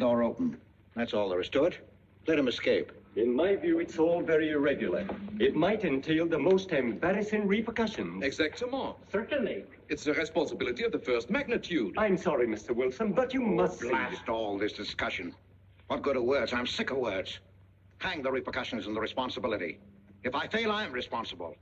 door open. That's all there is to it. Let him escape. In my view, it's all very irregular. It might entail the most embarrassing repercussions. Exactement. Certainly. It's a responsibility of the first magnitude. I'm sorry, Mr. Wilson, but you must Blast all this discussion. What good are words? I'm sick of words. Hang the repercussions and the responsibility. If I fail, I'm responsible.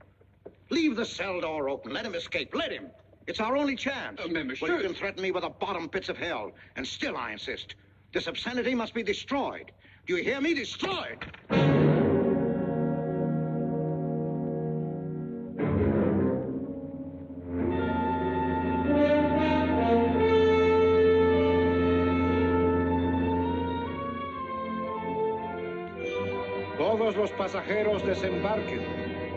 Leave the cell door open. Let him escape. Let him. It's our only chance. Monsieur. Well, you can threaten me with the bottom pits of hell, and still I insist. This obscenity must be destroyed. Do you hear me? Destroyed! Todos los pasajeros desembarquen.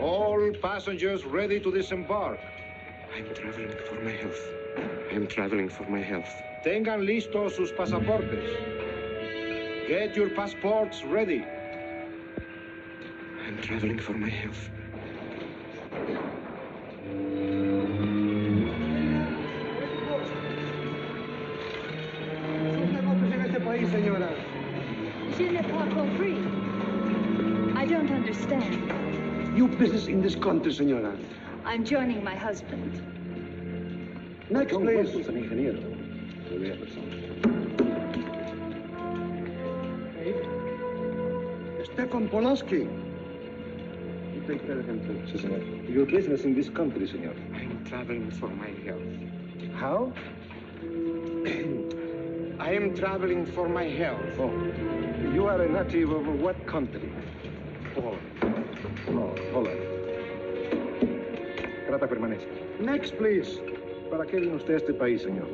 All passengers ready to disembark. I'm traveling for my health. I'm traveling for my health. Tengan listos sus pasaportes. Get your passports ready. I'm traveling for my health. Je n'ai pas compris. I don't understand. Your business in this country, senora. I'm joining my husband. Next, please. Stefan Polaski. You take care of him, too, senor. Your business in this country, senor. I'm traveling for my health. How? I am traveling for my health. Oh. You are a native of what country? Poland. Oh, Holland. Trata permanece. Next, please. ¿Para qué vino usted a este país, señor?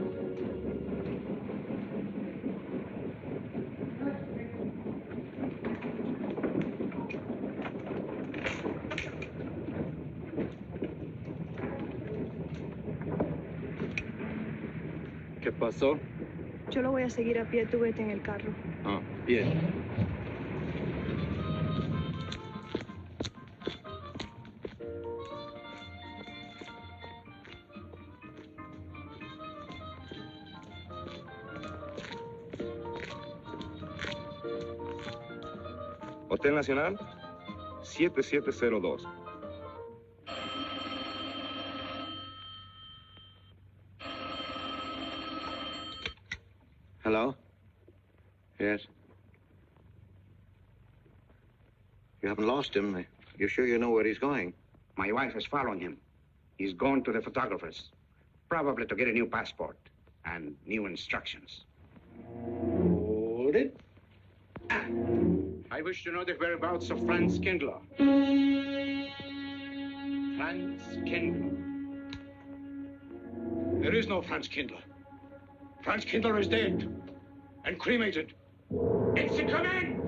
¿Qué pasó? Yo lo voy a seguir a pie, tú vete en el carro. Ah, bien. Hotel Nacional, 7702. Hello? Yes? You haven't lost him. You sure you know where he's going? My wife is following him. He's gone to the photographer's, probably to get a new passport and new instructions. Hold it. I wish to know the whereabouts of Franz Kindler. Franz Kindler. There is no Franz Kindler. Franz Kindler is dead and cremated. It's a command!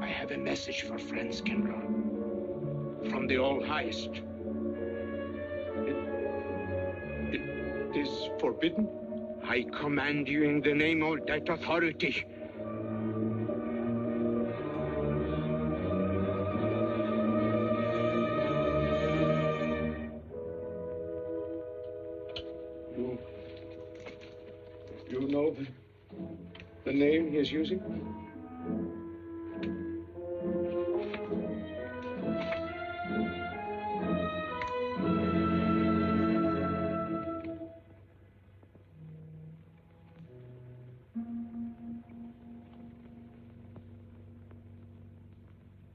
I have a message for Franz Kindler from the All-Highest. It is forbidden. I command you in the name of that authority. You know the name he is using?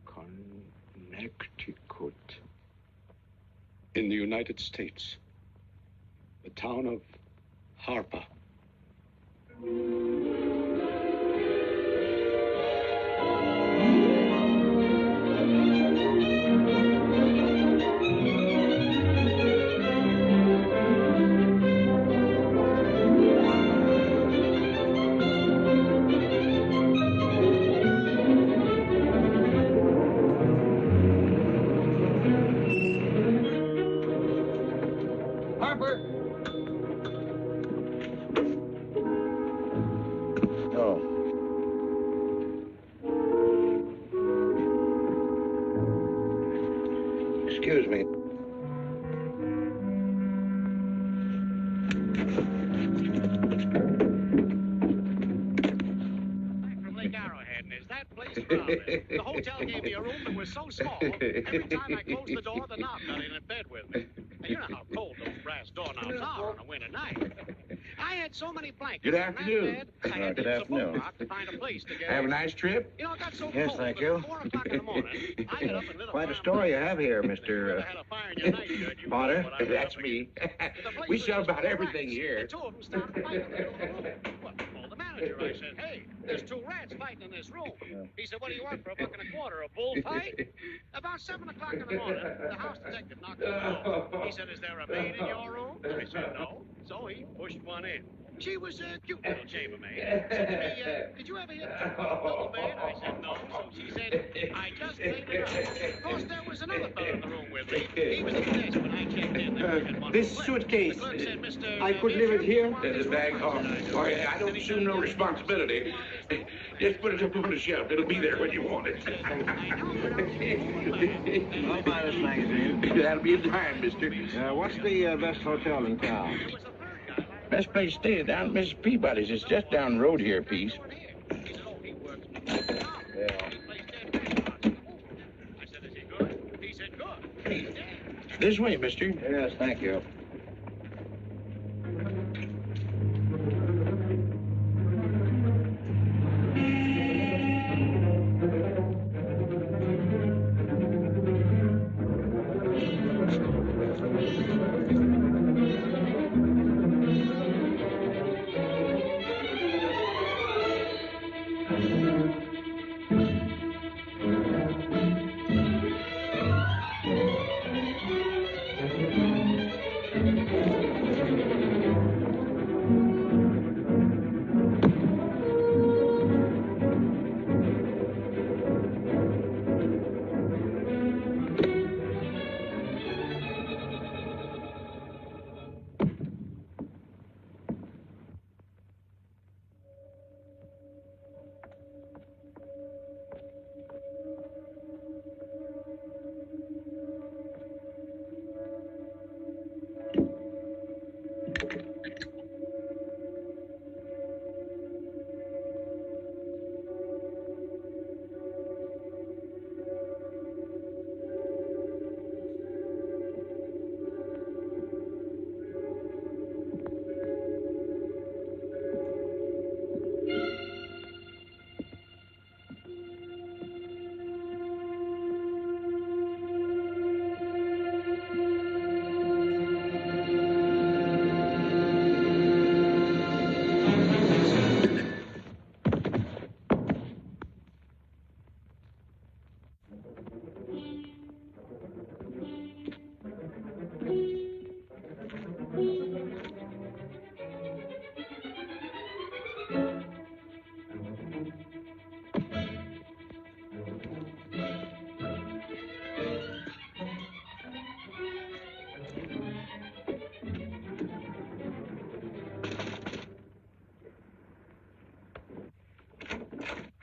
Connecticut. In the United States. The town of Harper. Excuse me. Lake Arrowhead, and is that place crowded? The hotel gave me a room that was so small, every time I closed the door, the knob got in bed with me. And you know how cold those brass doorknobs are on a winter night. I had so many blankets. Good afternoon. I had Good to use a afternoon. boat rock to find a place to get Have a in. nice trip? You know, it got so Yes, cold thank that you. at 4 o'clock in the morning, I got up and lit Quite a fire story you in my have bed. here, If you Mr. ever had a fire in your nightshirt, you Potter. know what I was That's up me. against. The place We was sell just about full of everything rats. here. The two of them started fighting in the middle of the room. Well, I called the manager. I said, hey, there's 2 rats fighting in this room. He said, what do you want for $1.25? A bullfight? About 7 o'clock in the morning, the house detective knocked on the door. He said, is there a maid in your room? I said, no. So he pushed one in. She was a cute little chambermaid. Said to me, did you ever hear the double bed? I said, no. So she said, I just laid it up. Of course, there was another fellow in the room with me. He was at the desk when I checked in. There was one This flip. suitcase, The clerk said, Mr. I could leave it here? The bag off. Oh, yeah, I don't assume no responsibility. Just put it up on the shelf. It'll be there when you want it. I'll buy this magazine. That'll be in time, mister. What's the best hotel in town? Best place to stay down at Mrs. Peabody's. It's just down the road here a piece. This way, mister. Yes, thank you.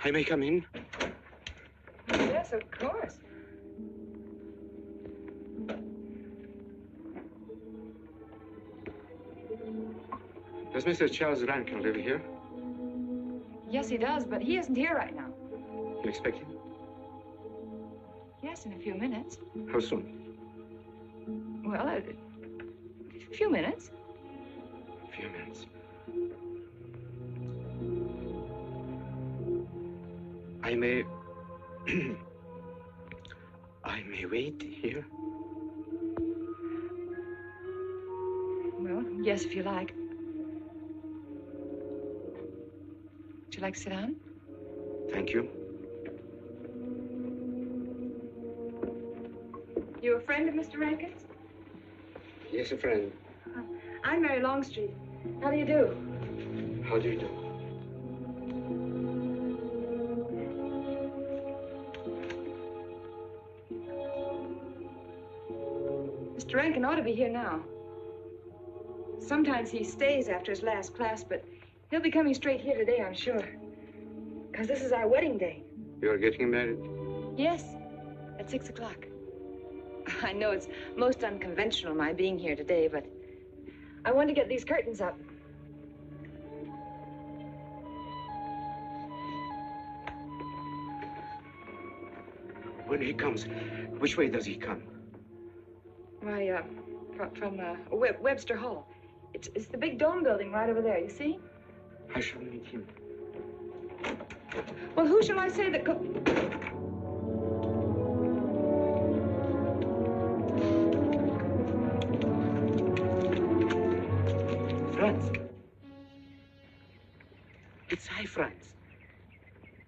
I may come in? Yes, of course. Does Mr. Charles Rankin live here? Yes, he does, but he isn't here right now. You expect him? Yes, in a few minutes. How soon? Well, a few minutes. A few minutes. I may... I may wait here? Well, yes, if you like. Would you like to sit down? Thank you. You a friend of Mr. Rankin's? Yes, a friend. I'm Mary Longstreet. How do you do? How do you do? Mr. Rankin ought to be here now. Sometimes he stays after his last class, but he'll be coming straight here today, I'm sure. Because this is our wedding day. You are getting married? Yes, at 6 o'clock. I know it's most unconventional, my being here today, but I want to get these curtains up. When he comes, which way does he come? Why, from Webster Hall. It's the big dome building right over there, you see? I shall meet him. Well, who shall I say that Franz. It's I, Franz.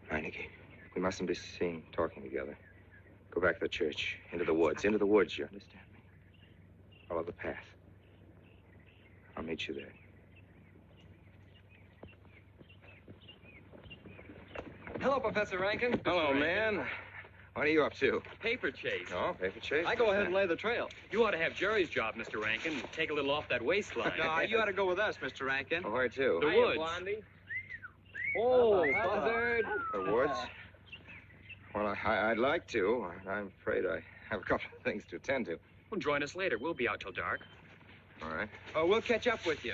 Meinike, we mustn't be seen talking together. Go back to the church, into the woods, you understand me? Follow the path. I'll meet you there. Hello, Professor Rankin. Hello, man. What are you up to? Paper chase. Oh, paper chase? I go ahead and lay the trail. You ought to have Jerry's job, Mr. Rankin. Take a little off that waistline. No, you ought to go with us, Mr. Rankin. Oh, where to? The woods. Blondie. Oh, buzzard. The woods? Well, I'd like to. I'm afraid I have a couple of things to attend to. Well, join us later. We'll be out till dark. All right. Oh, we'll catch up with you.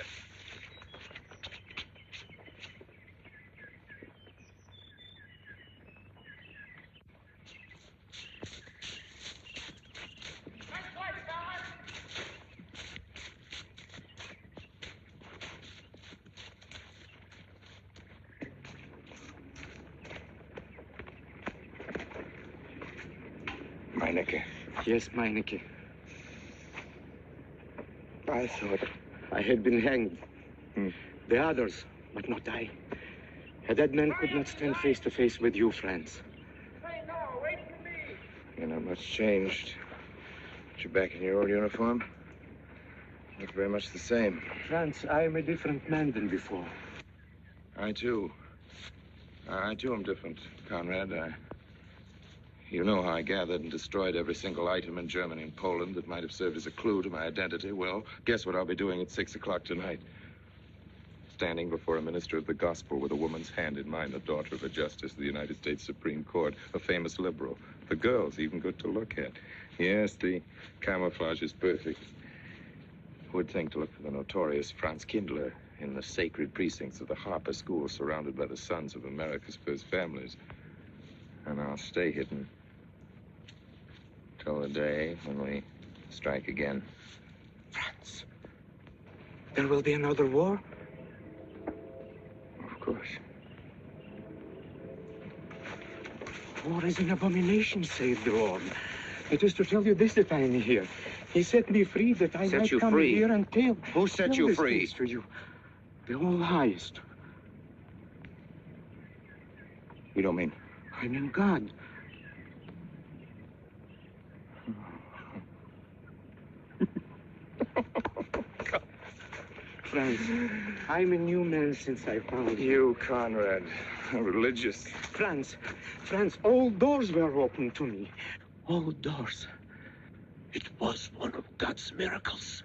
Meinike. Yes, Meinike. I thought I had been hanged. The others, but not I. A dead man could not stand face to face with you, Franz. You're not much changed. But you're back in your old uniform. Look very much the same. Franz, I am a different man than before. I, too. I, too, am different, Conrad. You know how I gathered and destroyed every single item in Germany and Poland that might have served as a clue to my identity. Well, guess what I'll be doing at 6 o'clock tonight? Standing before a minister of the gospel with a woman's hand in mine, the daughter of a justice of the United States Supreme Court, a famous liberal. The girl's even good to look at. Yes, the camouflage is perfect. Who would think to look for the notorious Franz Kindler in the sacred precincts of the Harper School, surrounded by the sons of America's first families? And I'll stay hidden till the day when we strike again. Franz, there will be another war? Of course. War is an abomination, saith the Lord. It is to tell you this that I am here. He set me free that I might come here and tell. Who set you free? To you, the all highest. You don't mean? I mean God. Franz, I'm a new man since I found you. You, Conrad, religious. Franz, all doors were open to me. All doors. It was one of God's miracles.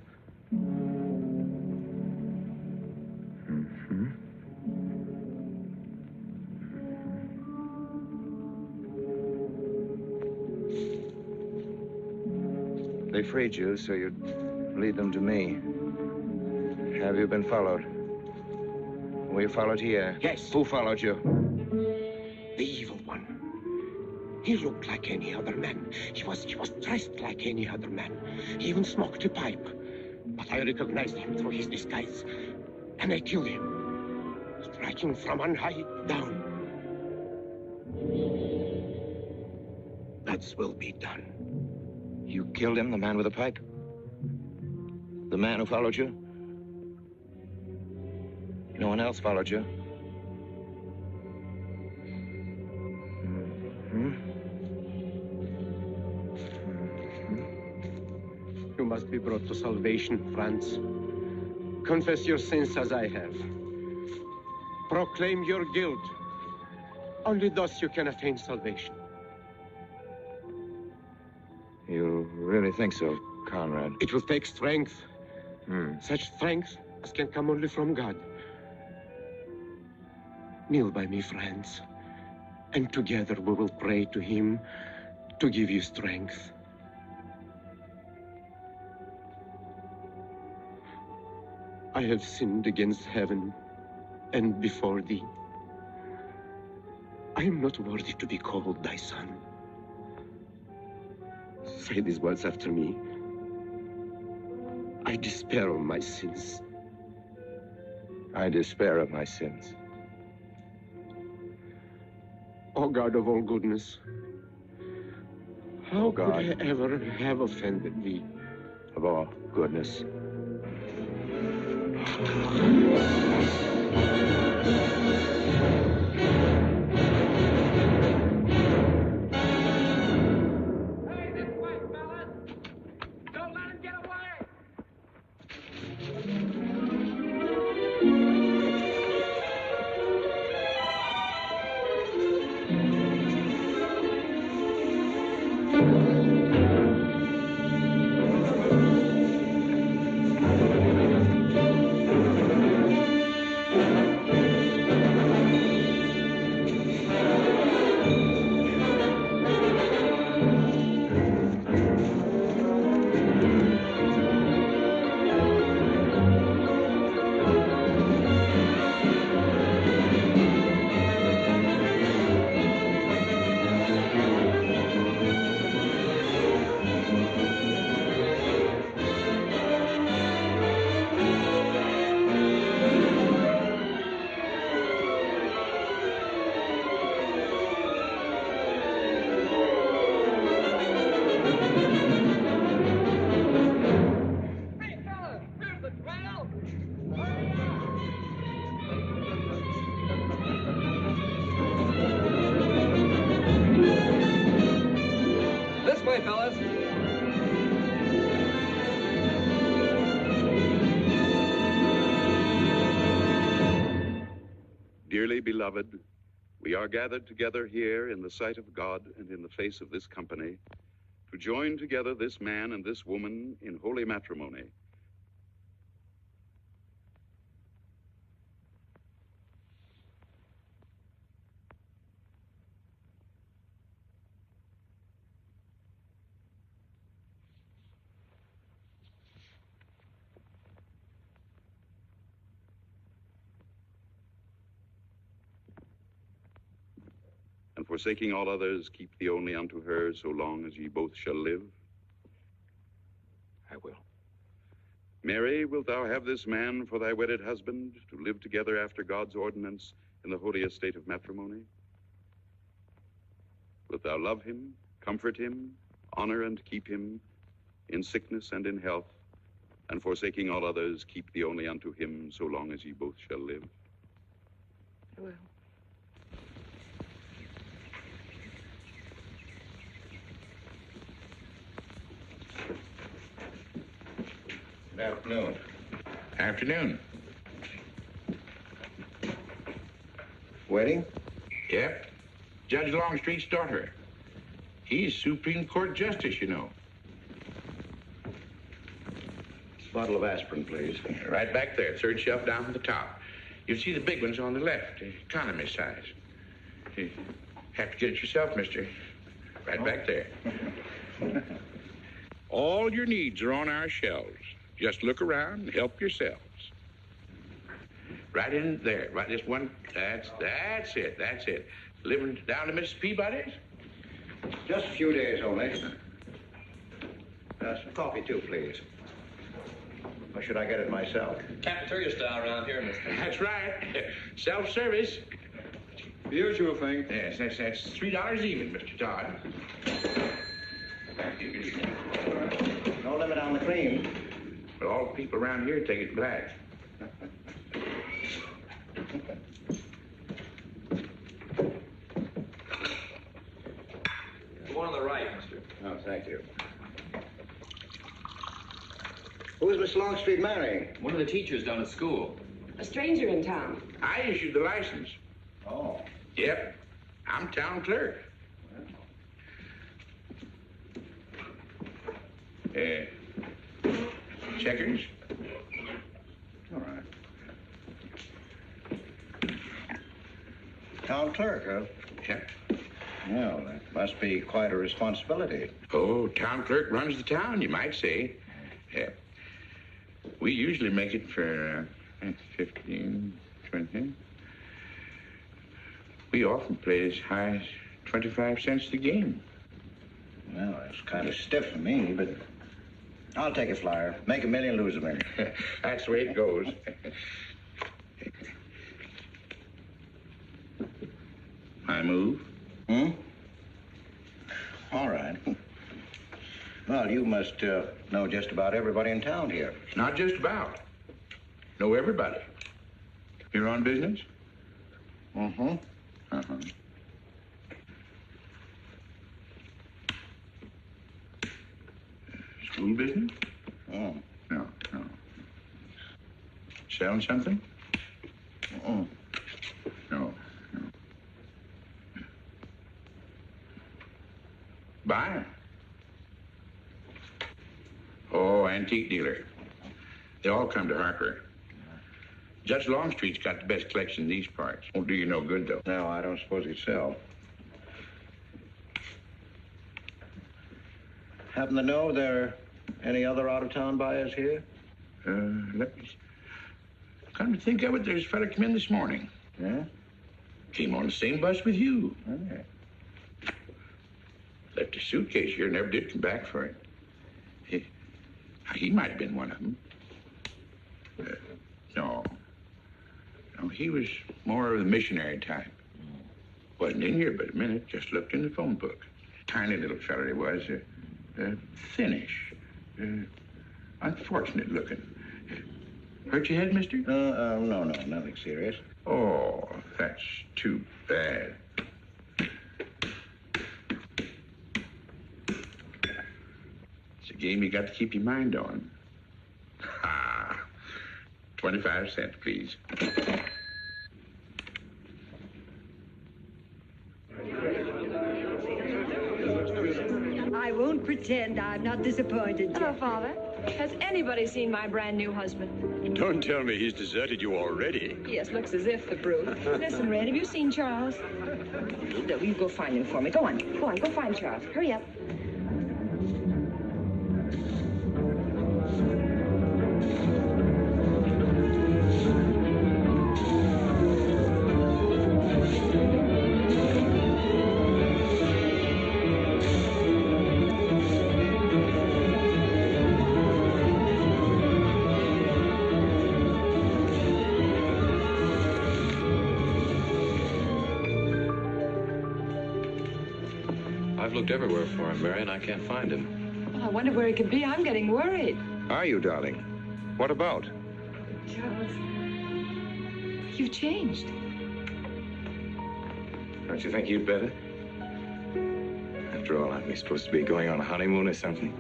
They freed you so you'd lead them to me. Have you been followed? Were you followed here? Yes. Who followed you? The evil one. He looked like any other man. He was dressed like any other man. He even smoked a pipe. But I recognized him through his disguise. And I killed him, striking from on high down. That will be done. You killed him, the man with the pipe? The man who followed you? No one else followed you? You must be brought to salvation, Franz. Confess your sins as I have. Proclaim your guilt. Only thus you can attain salvation. You really think so, Conrad? It will take strength. Such strength as can come only from God. Kneel by me, Franz, and together we will pray to him to give you strength. I have sinned against heaven and before thee. I am not worthy to be called thy son. say these words after me. I despair of my sins. I despair of my sins. O God of all goodness, how could I ever have offended thee? Of all goodness. Dearly beloved, we are gathered together here in the sight of God and in the face of this company to join together this man and this woman in holy matrimony. And forsaking all others, keep thee only unto her so long as ye both shall live. I will. Mary, wilt thou have this man for thy wedded husband, to live together after God's ordinance in the holy estate of matrimony? Wilt thou love him, comfort him, honor and keep him in sickness and in health, and forsaking all others, keep thee only unto him so long as ye both shall live? I will. Good afternoon. Afternoon. Wedding? Yep. Judge Longstreet's daughter. He's Supreme Court Justice, you know. Bottle of aspirin, please. Right back there, third shelf down at the top. You'll see the big ones on the left, the economy size. You have to get it yourself, mister. Right back there. All your needs are on our shelves. Just look around and help yourselves. Right in there, right this one. That's it. Living down to Mrs. Peabody's? Just a few days only. Some coffee, too, please. Or should I get it myself? Cafeteria style around here, mister. That's right. Self-service. The usual thing. Yes, that's $3 even, Mr. Todd. No limit on the cream. But all the people around here take it black. The one on the right, mister. Oh, thank you. Who is Miss Longstreet marrying? One of the teachers down at school. A stranger in town. I issued the license. Oh. Yep. I'm town clerk. Checkers? All right. Town clerk, huh? Yep. Well, that must be quite a responsibility. Oh, town clerk runs the town, you might say. Yep. We usually make it for 15, 20. We often play as high as 25 cents a game. Well, it's kind of stiff for me, but I'll take a flyer. Make a million, lose a million. That's the way it goes. I move? All right. Well, you must know just about everybody in town here. Not just about. Know everybody. You're on business? Mm-hmm. Uh-huh. School business? Oh. No. Selling something? Oh. No. Buying? Oh, antique dealer. They all come to Harper. Judge Longstreet's got the best collection in these parts. Won't do you no good, though. No, I don't suppose he'd sell. Happen to know there are any other out-of-town buyers here? Let me... Come to think of it, there's a fella come in this morning. Yeah? Came on the same bus with you. Okay. Left a suitcase here, never did come back for it. He might have been one of them. No, he was more of the missionary type. Wasn't in here but a minute, just looked in the phone book. Tiny little fella he was, thinnish, unfortunate looking. Hurt your head, mister? No, nothing serious. Oh, that's too bad. It's a game you got to keep your mind on. 25 cents, please. I won't pretend I'm not disappointed yet. Hello, Father. Has anybody seen my brand new husband? Don't tell me he's deserted you already. Yes, looks as if, the brute. Listen, Red, have you seen Charles? You go find him for me. Go on, go find Charles. Hurry up. I've looked everywhere for him, Mary, and I can't find him. Oh, I wonder where he could be. I'm getting worried. Are you, darling? What about? Charles, you've changed. Don't you think you'd better? After all, aren't we supposed to be going on a honeymoon or something?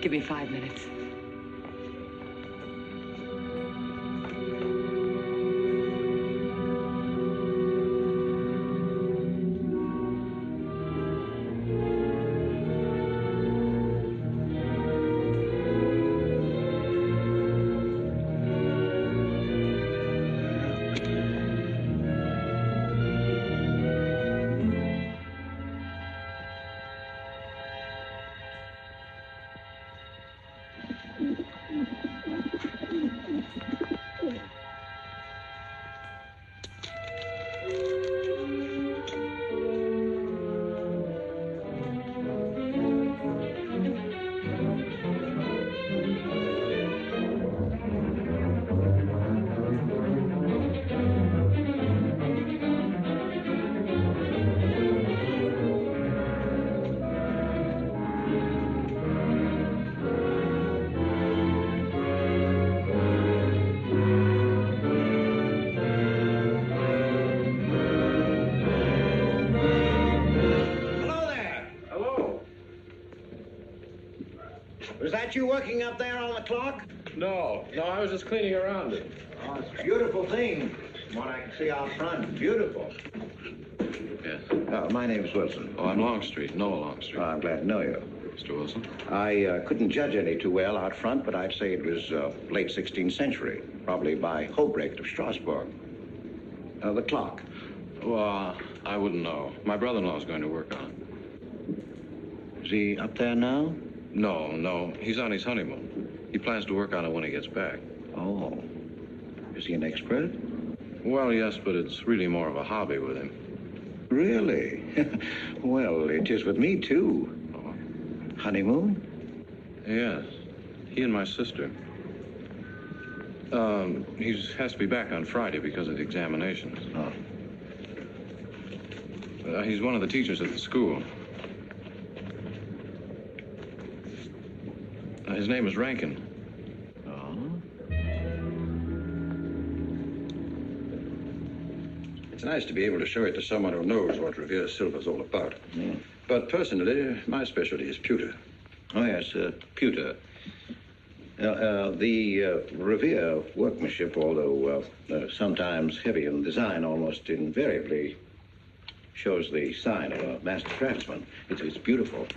Give me 5 minutes. Was that you working up there on the clock? No, I was just cleaning around it. Oh, it's a beautiful thing. From what I can see out front, beautiful. Yes. My name's Wilson. Oh, I'm Longstreet, Noah Longstreet. I'm glad to know you. Mr. Wilson? I couldn't judge any too well out front, but I'd say it was late 16th century, probably by Habrecht of Strasbourg. The clock. Well, I wouldn't know. My brother-in-law's going to work on it. Is he up there now? No. He's on his honeymoon. He plans to work on it when he gets back. Oh. Is he an expert? Well, yes, but it's really more of a hobby with him. Really? Well, it is with me, too. Oh, Honeymoon? Yes. He and my sister. He has to be back on Friday because of the examinations. Oh. He's one of the teachers at the school. His name is Rankin. It's nice to be able to show it to someone who knows what Revere Silver's all about. But personally, my specialty is pewter. Oh, yes, pewter. The Revere workmanship, although sometimes heavy in design, almost invariably shows the sign of a master craftsman. It's beautiful.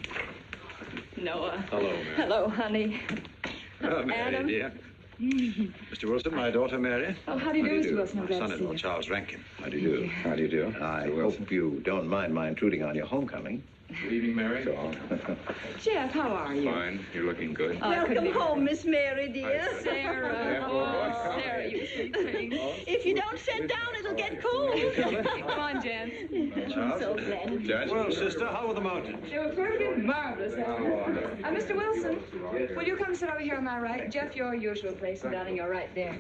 Noah. Hello, Mary. Hello, honey. Hello, Mary, Adam. dear. Mr. Wilson, my daughter, Mary. Oh, how do you do, Mr. Wilson? I'm My glad to see son-in-law, you. Charles Rankin. How do you do? How do you do? I hope you don't mind my intruding on your homecoming. Good evening, Mary. Jeff, how are you? Fine. You're looking good. Welcome home, Miss Mary, dear. Sarah. Oh, Sarah, you sweet thing. If you don't sit down, it'll get cold. Come on, Jen. I'm so glad. Judge. Well, sister, how were the mountains? They were perfectly marvelous. Mr. Wilson, will you come sit over here on my right? Jeff, your usual place, and darling, you're right there.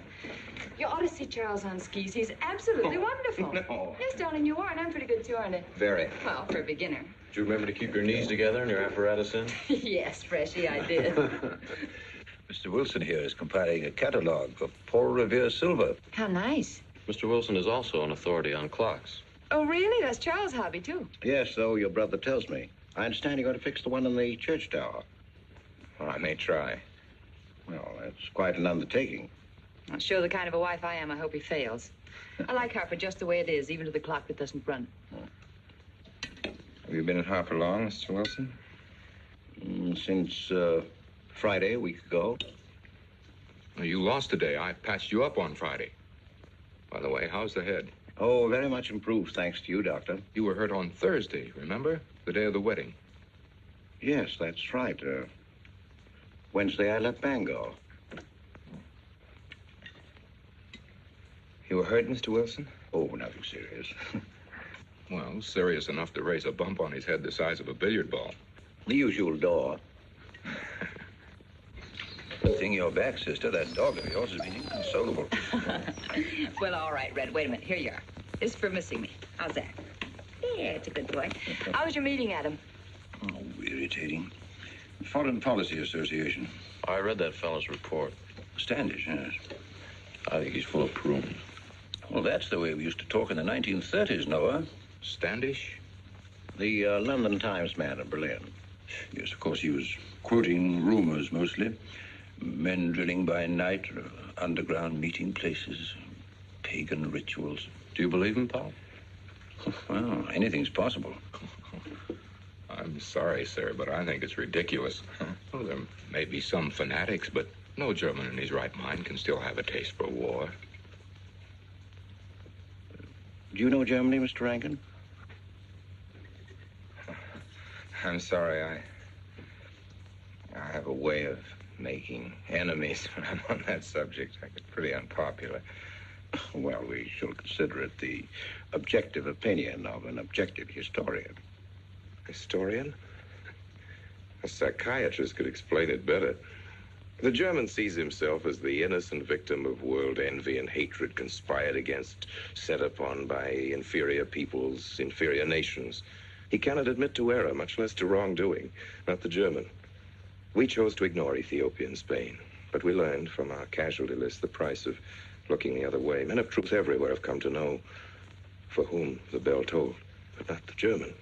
You ought to see Charles on skis. He's absolutely wonderful. No. Yes, darling, you are, and I'm pretty good too, aren't I? Very. Well, for a beginner. Do you remember to keep your knees together and your apparatus in? Yes, Freshy, I did. Mr. Wilson here is compiling a catalogue of Paul Revere silver. How nice. Mr. Wilson is also an authority on clocks. Oh, really? That's Charles' hobby, too. Yes, so your brother tells me. I understand you're going to fix the one in the church tower. Well, I may try. Well, that's quite an undertaking. I'll show the kind of a wife I am. I hope he fails. I like Harper just the way it is, even to the clock that doesn't run. Have you been at Harper long, Mr. Wilson? Since Friday, a week ago. Well, you lost today. I patched you up on Friday. By the way, how's the head? Oh, very much improved, thanks to you, Doctor. You were hurt on Thursday, remember? The day of the wedding. Yes, that's right. Wednesday, I let Bangor. You were hurt, Mr. Wilson? Oh, nothing serious. Well, serious enough to raise a bump on his head the size of a billiard ball. The usual door. Good thing you're back, sister. That dog of yours has been inconsolable. Well, all right, Red. Wait a minute. Here you are. This is for missing me. How's that? Yeah, it's a good boy. How was your meeting, Adam? Oh, irritating. Foreign Policy Association. I read that fellow's report. Standish, yes. I think he's full of prunes. Well, that's the way we used to talk in the 1930s, Noah. Standish? The London Times man in Berlin. Yes, of course, he was quoting rumors mostly. Men drilling by night, underground meeting places, pagan rituals. Do you believe him, Paul? Well, anything's possible. I'm sorry, sir, but I think it's ridiculous. Well, there may be some fanatics, but no German in his right mind can still have a taste for war. Do you know Germany, Mr. Rankin? I'm sorry, I have a way of making enemies when I'm on that subject. I get pretty unpopular. Well, we shall consider it the objective opinion of an objective historian. Historian? A psychiatrist could explain it better. The German sees himself as the innocent victim of world envy and hatred conspired against, set upon by inferior peoples, inferior nations. He cannot admit to error, much less to wrongdoing. Not the German. We chose to ignore Ethiopia and Spain, but we learned from our casualty list the price of looking the other way. Men of truth everywhere have come to know for whom the bell tolled, but not the German.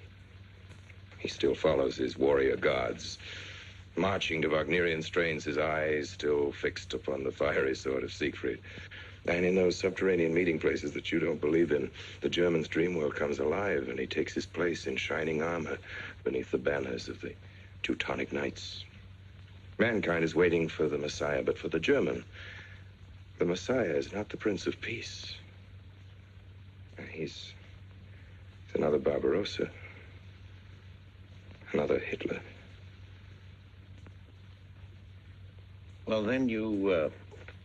He still follows his warrior gods, marching to Wagnerian strains, his eyes still fixed upon the fiery sword of Siegfried. And in those subterranean meeting places that you don't believe in, the German's dream world comes alive, and he takes his place in shining armor beneath the banners of the Teutonic Knights. Mankind is waiting for the Messiah, but for the German, the Messiah is not the Prince of Peace. He's another Barbarossa, another Hitler. Well, then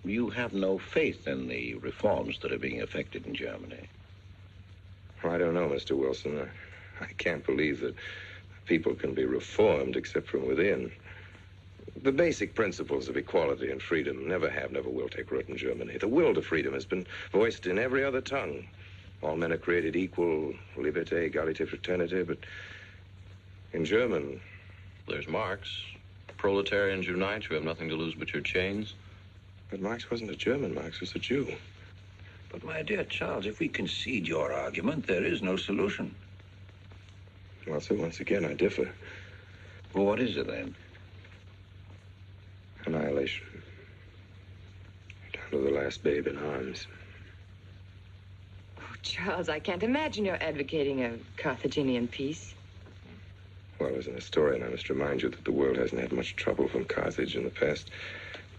you have no faith in the reforms that are being effected in Germany. Well, I don't know, Mr. Wilson. I can't believe that people can be reformed except from within. The basic principles of equality and freedom never have, never will take root in Germany. The will to freedom has been voiced in every other tongue. All men are created equal, liberté, égalité, fraternité, but in German... There's Marx. Proletarians unite, you have nothing to lose but your chains. But Marx wasn't a German, Marx was a Jew. But, my dear Charles, if we concede your argument, there is no solution. Well, sir, once again, I differ. Well, what is it, then? Annihilation. Down to the last babe in arms. Oh, Charles, I can't imagine you're advocating a Carthaginian peace. Well, as an historian, I must remind you that the world hasn't had much trouble from Carthage in the past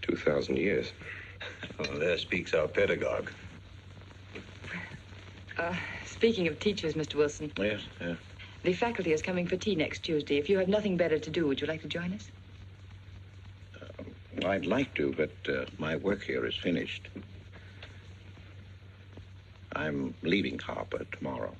2,000 years. Well, there speaks our pedagogue. Speaking of teachers, Mr. Wilson. Yes, yeah. The faculty is coming for tea next Tuesday. If you have nothing better to do, would you like to join us? I'd like to, but my work here is finished. I'm leaving Harper tomorrow.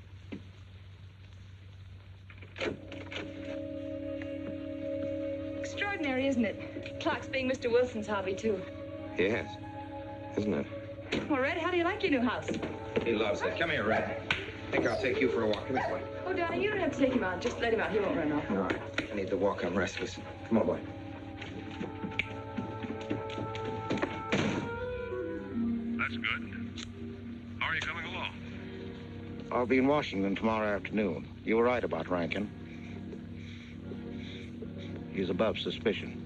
Extraordinary, isn't it? Clocks being Mr. Wilson's hobby, too. Yes, isn't it? Well, Red, how do you like your new house? He loves it. Come here, Red. I think I'll take you for a walk. Come here, boy. Oh, darling, you don't have to take him out. Just let him out. He won't run off. All right. I need the walk. I'm restless. Come on, boy. That's good. How are you coming along? I'll be in Washington tomorrow afternoon. You were right about Rankin. He's above suspicion.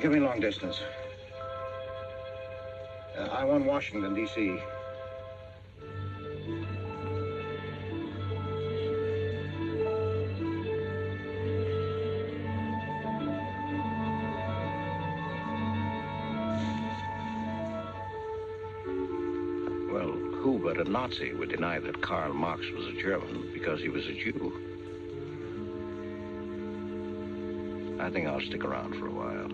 Give me long distance. I want Washington, D.C. Well, who but a Nazi would deny that Karl Marx was a German because he was a Jew? I think I'll stick around for a while.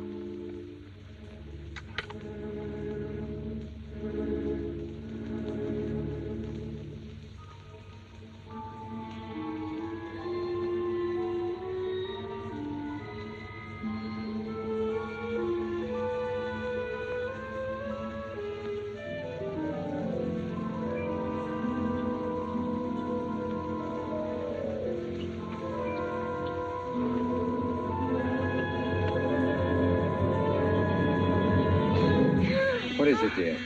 What is it, dear?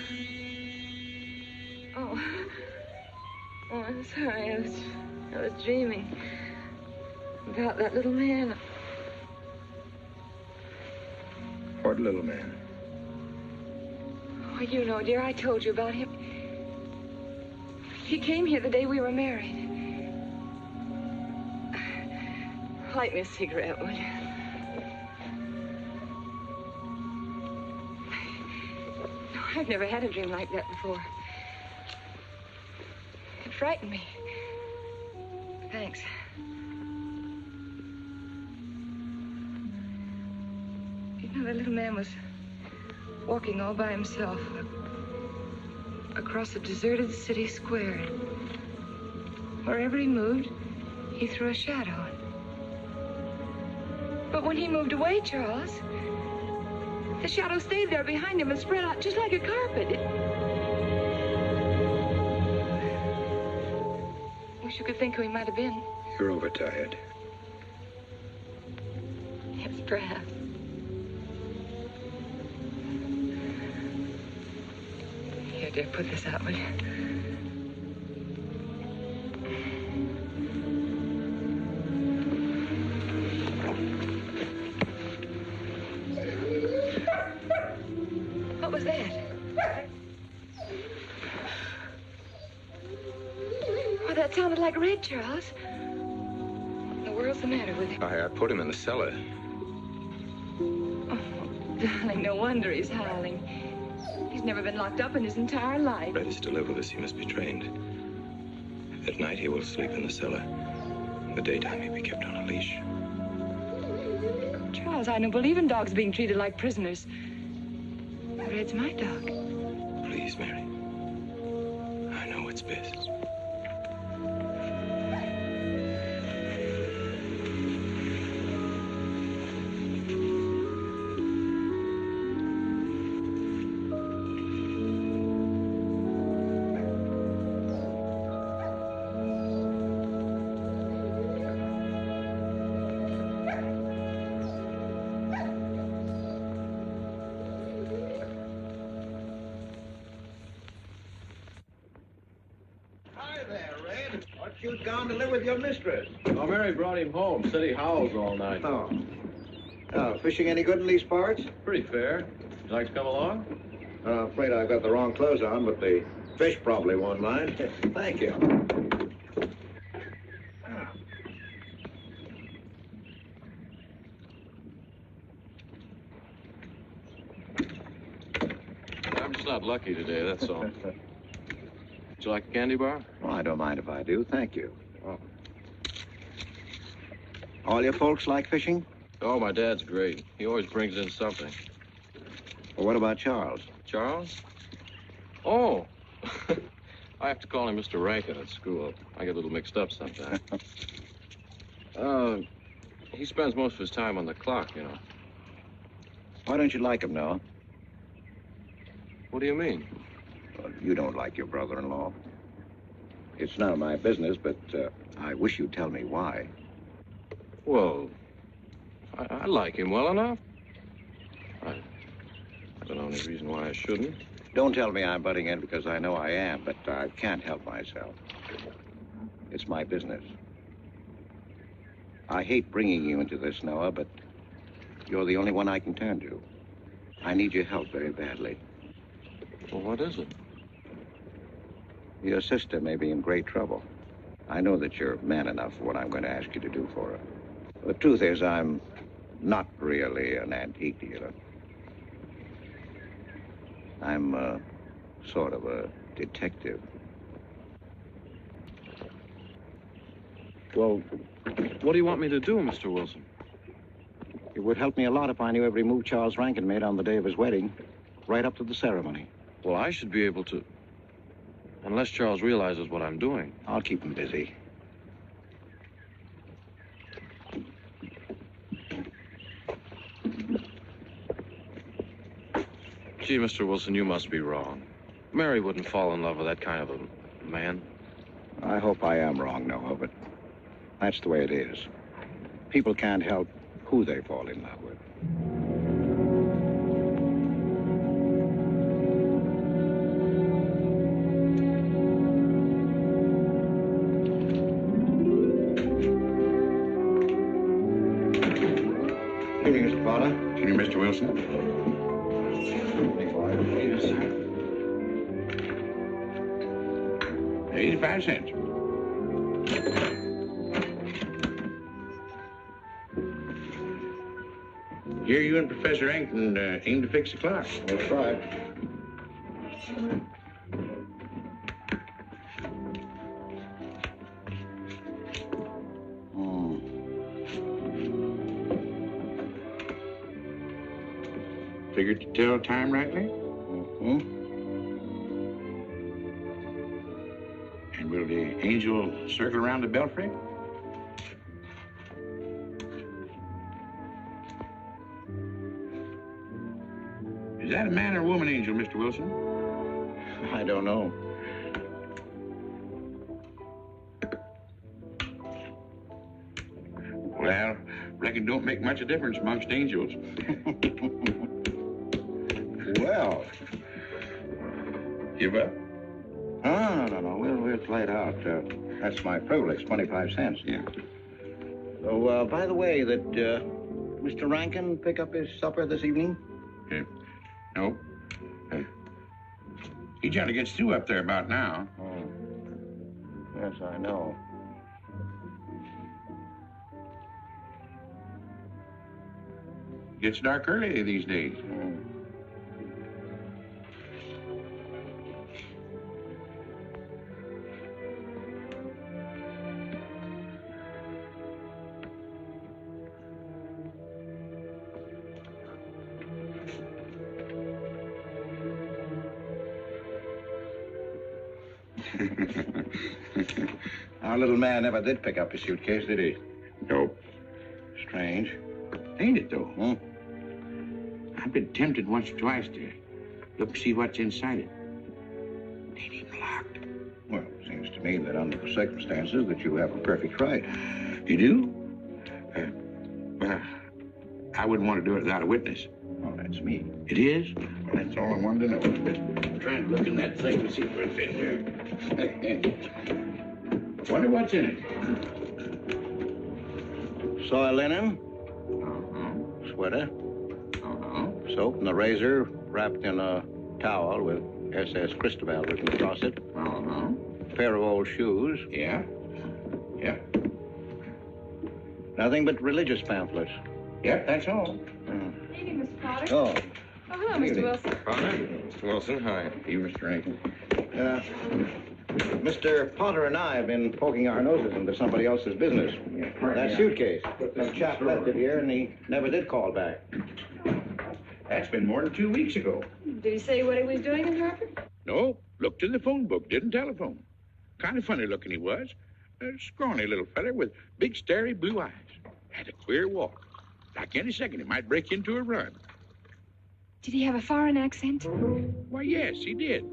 Oh, I'm sorry. I was dreaming about that little man. What little man? Oh, you know, dear, I told you about him. He came here the day we were married. Light me a cigarette, will you? I've never had a dream like that before. It frightened me. Thanks. You know, the little man was walking all by himself. across a deserted city square. Wherever he moved, he threw a shadow. But when he moved away, Charles, the shadow stayed there behind him and spread out just like a carpet. Wish you could think who he might have been. You're overtired. Yes, perhaps. Here, dear, put this out, will you? What was that? Oh, that sounded like Red, Charles. What in the world's the matter with him? I put him in the cellar. Oh, darling, no wonder he's howling. He's never been locked up in his entire life. Red is to live with us. He must be trained. At night, he will sleep in the cellar. In the daytime, he'll be kept on a leash. Charles, I don't believe in dogs being treated like prisoners. Red's my dog. Please, Mary. I know what's best. You'd gone to live with your mistress. Oh, Mary brought him home. Said he howls all night. Oh. Fishing any good in these parts? Pretty fair. You like to come along? I'm afraid I've got the wrong clothes on, but the fish probably won't mind. Thank you. I'm just not lucky today, that's all. Would you like a candy bar? Well, I don't mind if I do. Thank you. Oh. All your folks like fishing? Oh, my dad's great. He always brings in something. Well, what about Charles? Charles? Oh, I have to call him Mr. Rankin at school. I get a little mixed up sometimes. He spends most of his time on the clock, you know. Why don't you like him, Noah? What do you mean? Well, you don't like your brother-in-law. It's none of my business, but I wish you'd tell me why. Well, I like him well enough. I don't know any reason why I shouldn't. Don't tell me I'm butting in because I know I am, but I can't help myself. It's my business. I hate bringing you into this, Noah, but you're the only one I can turn to. I need your help very badly. Well, what is it? Your sister may be in great trouble. I know that you're man enough for what I'm going to ask you to do for her. The truth is, I'm not really an antique dealer. I'm sort of a detective. Well, what do you want me to do, Mr. Wilson? It would help me a lot if I knew every move Charles Rankin made on the day of his wedding, right up to the ceremony. Well, I should be able to... Unless Charles realizes what I'm doing. I'll keep him busy. Gee, Mr. Wilson, you must be wrong. Mary wouldn't fall in love with that kind of a man. I hope I am wrong, Noah, but that's the way it is. People can't help who they fall in love with. Good evening, Mr. Potter. Good evening, Mr. Wilson. Yes, sir. 85 cents. Here you and Professor Rankin aim to fix the clock. That's right. Figured to tell time rightly? Mm-hmm. Will the angel circle around the belfry? Is that a man or a woman angel, Mr. Wilson? I don't know. Well, reckon don't make much of a difference amongst angels. Well. Give up? No. We'll play it out. That's my privilege, 25 cents. Yeah. So, by the way, did Mr. Rankin pick up his supper this evening? No. He generally gets through up there about now. Oh. Yes, I know. Gets dark early these days. Our little man never did pick up his suitcase, did he? Nope. Strange. Ain't it, though? I've been tempted once or twice to look and see what's inside it. Ain't even locked. Well, it seems to me that under the circumstances that you have a perfect right. You do? Well, I wouldn't want to do it without a witness. Oh, that's me. It is? Well, that's all I wanted to know. I'm trying to look in that thing to see if it's in here. Wonder what's in it. Soy linen. Sweater. Soap and a razor wrapped in a towel with SS Cristobal written across it. Pair of old shoes. Yeah. Nothing but religious pamphlets. Yep, that's all. Evening, Mr. Potter. Oh. Oh, hello, Mr. Wilson. Potter? Mr. Wilson, hi. You, Mr. Rankin. Mr. Potter and I have been poking our noses into somebody else's business. That suitcase. Some chap left it here, and he never did call back. That's been more than 2 weeks ago. Did he say what he was doing in Hartford? No, looked in the phone book, didn't telephone. Kind of funny looking he was. A scrawny little feller with big, starry blue eyes. Had a queer walk. Like any second, he might break into a run. Did he have a foreign accent? Why, yes, he did.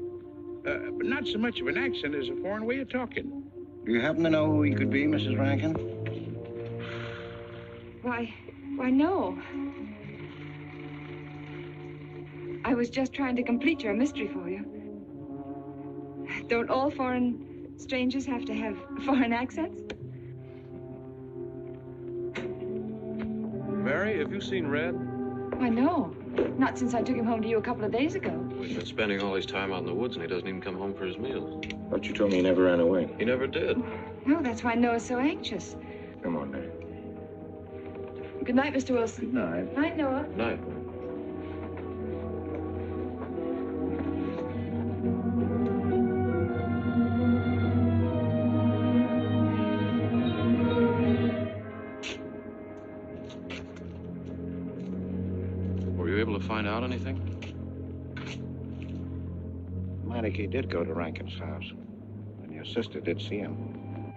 But not so much of an accent as a foreign way of talking. Do you happen to know who he could be, Mrs. Rankin? Why, no. I was just trying to complete your mystery for you. Don't all foreign strangers have to have foreign accents? Mary, have you seen Red? Why, no. Not since I took him home to you a couple of days ago. We've been spending all his time out in the woods, and he doesn't even come home for his meals. But you told me he never ran away. He never did. No, that's why Noah's so anxious. Come on, Mary. Good night, Mr. Wilson. Good night. Night, Noah. Night. Were you able to find out anything? Meinike did go to Rankin's house, and your sister did see him.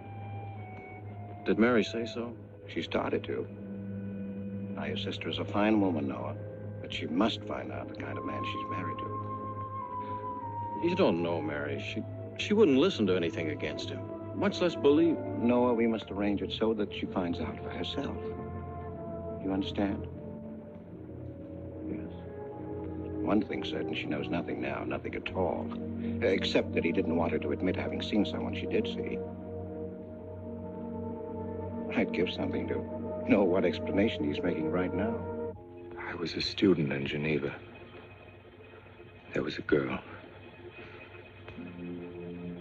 Did Mary say so? She started to. Now, your sister is a fine woman, Noah, but she must find out the kind of man she's married to. You don't know, Mary. She wouldn't listen to anything against him, much less believe. Noah, we must arrange it so that she finds out for herself. You understand? Yes. One thing's certain, she knows nothing now, nothing at all. Except that he didn't want her to admit having seen someone she did see. I'd give something to know what explanation he's making right now. I was a student in Geneva. There was a girl.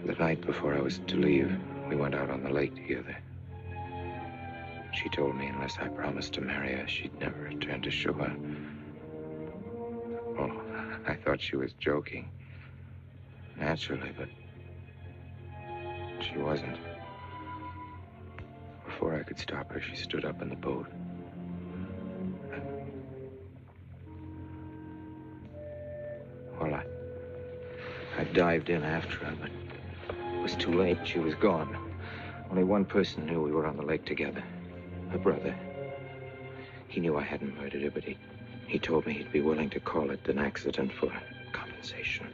The night before I was to leave, we went out on the lake together. She told me unless I promised to marry her, she'd never return to shore. Oh, I thought she was joking. Naturally, but she wasn't. Before I could stop her, she stood up in the boat. Well, I dived in after her, but was too late. She was gone. Only one person knew we were on the lake together. Her brother. He knew I hadn't murdered her, but he told me he'd be willing to call it an accident for compensation.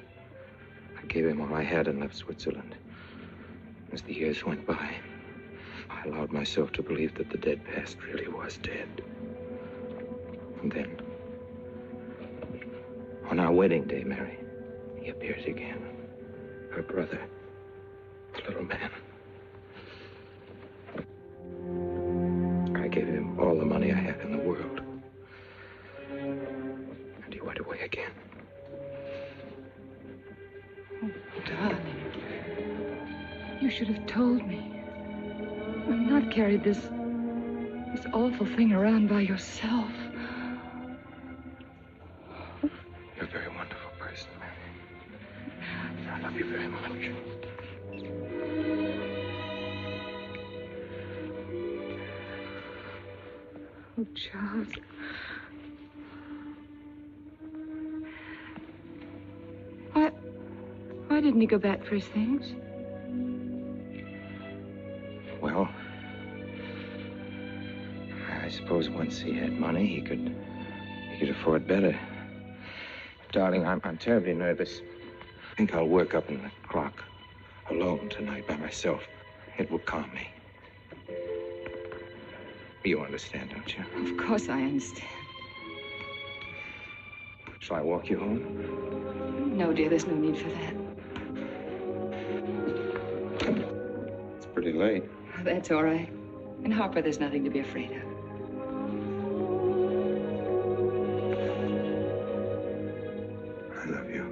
I gave him all I had and left Switzerland. As the years went by, I allowed myself to believe that the dead past really was dead. And then, on our wedding day, Mary, he appears again. Her brother, the little man. I gave him all the money I had in the world. And he went away again. Oh, darling. You should have told me. And not carried this awful thing around by yourself. You're a very wonderful person, Mary. I love you very much. Oh, Charles. Why didn't he go back for his things? Well, I suppose once he had money, he could afford better. Darling, I'm terribly nervous. I think I'll work up in the clock alone tonight by myself. It will calm me. You understand, don't you? Of course I understand. Shall I walk you home? No, dear, there's no need for that. It's pretty late. Oh, that's all right. In Harper, there's nothing to be afraid of. I love you.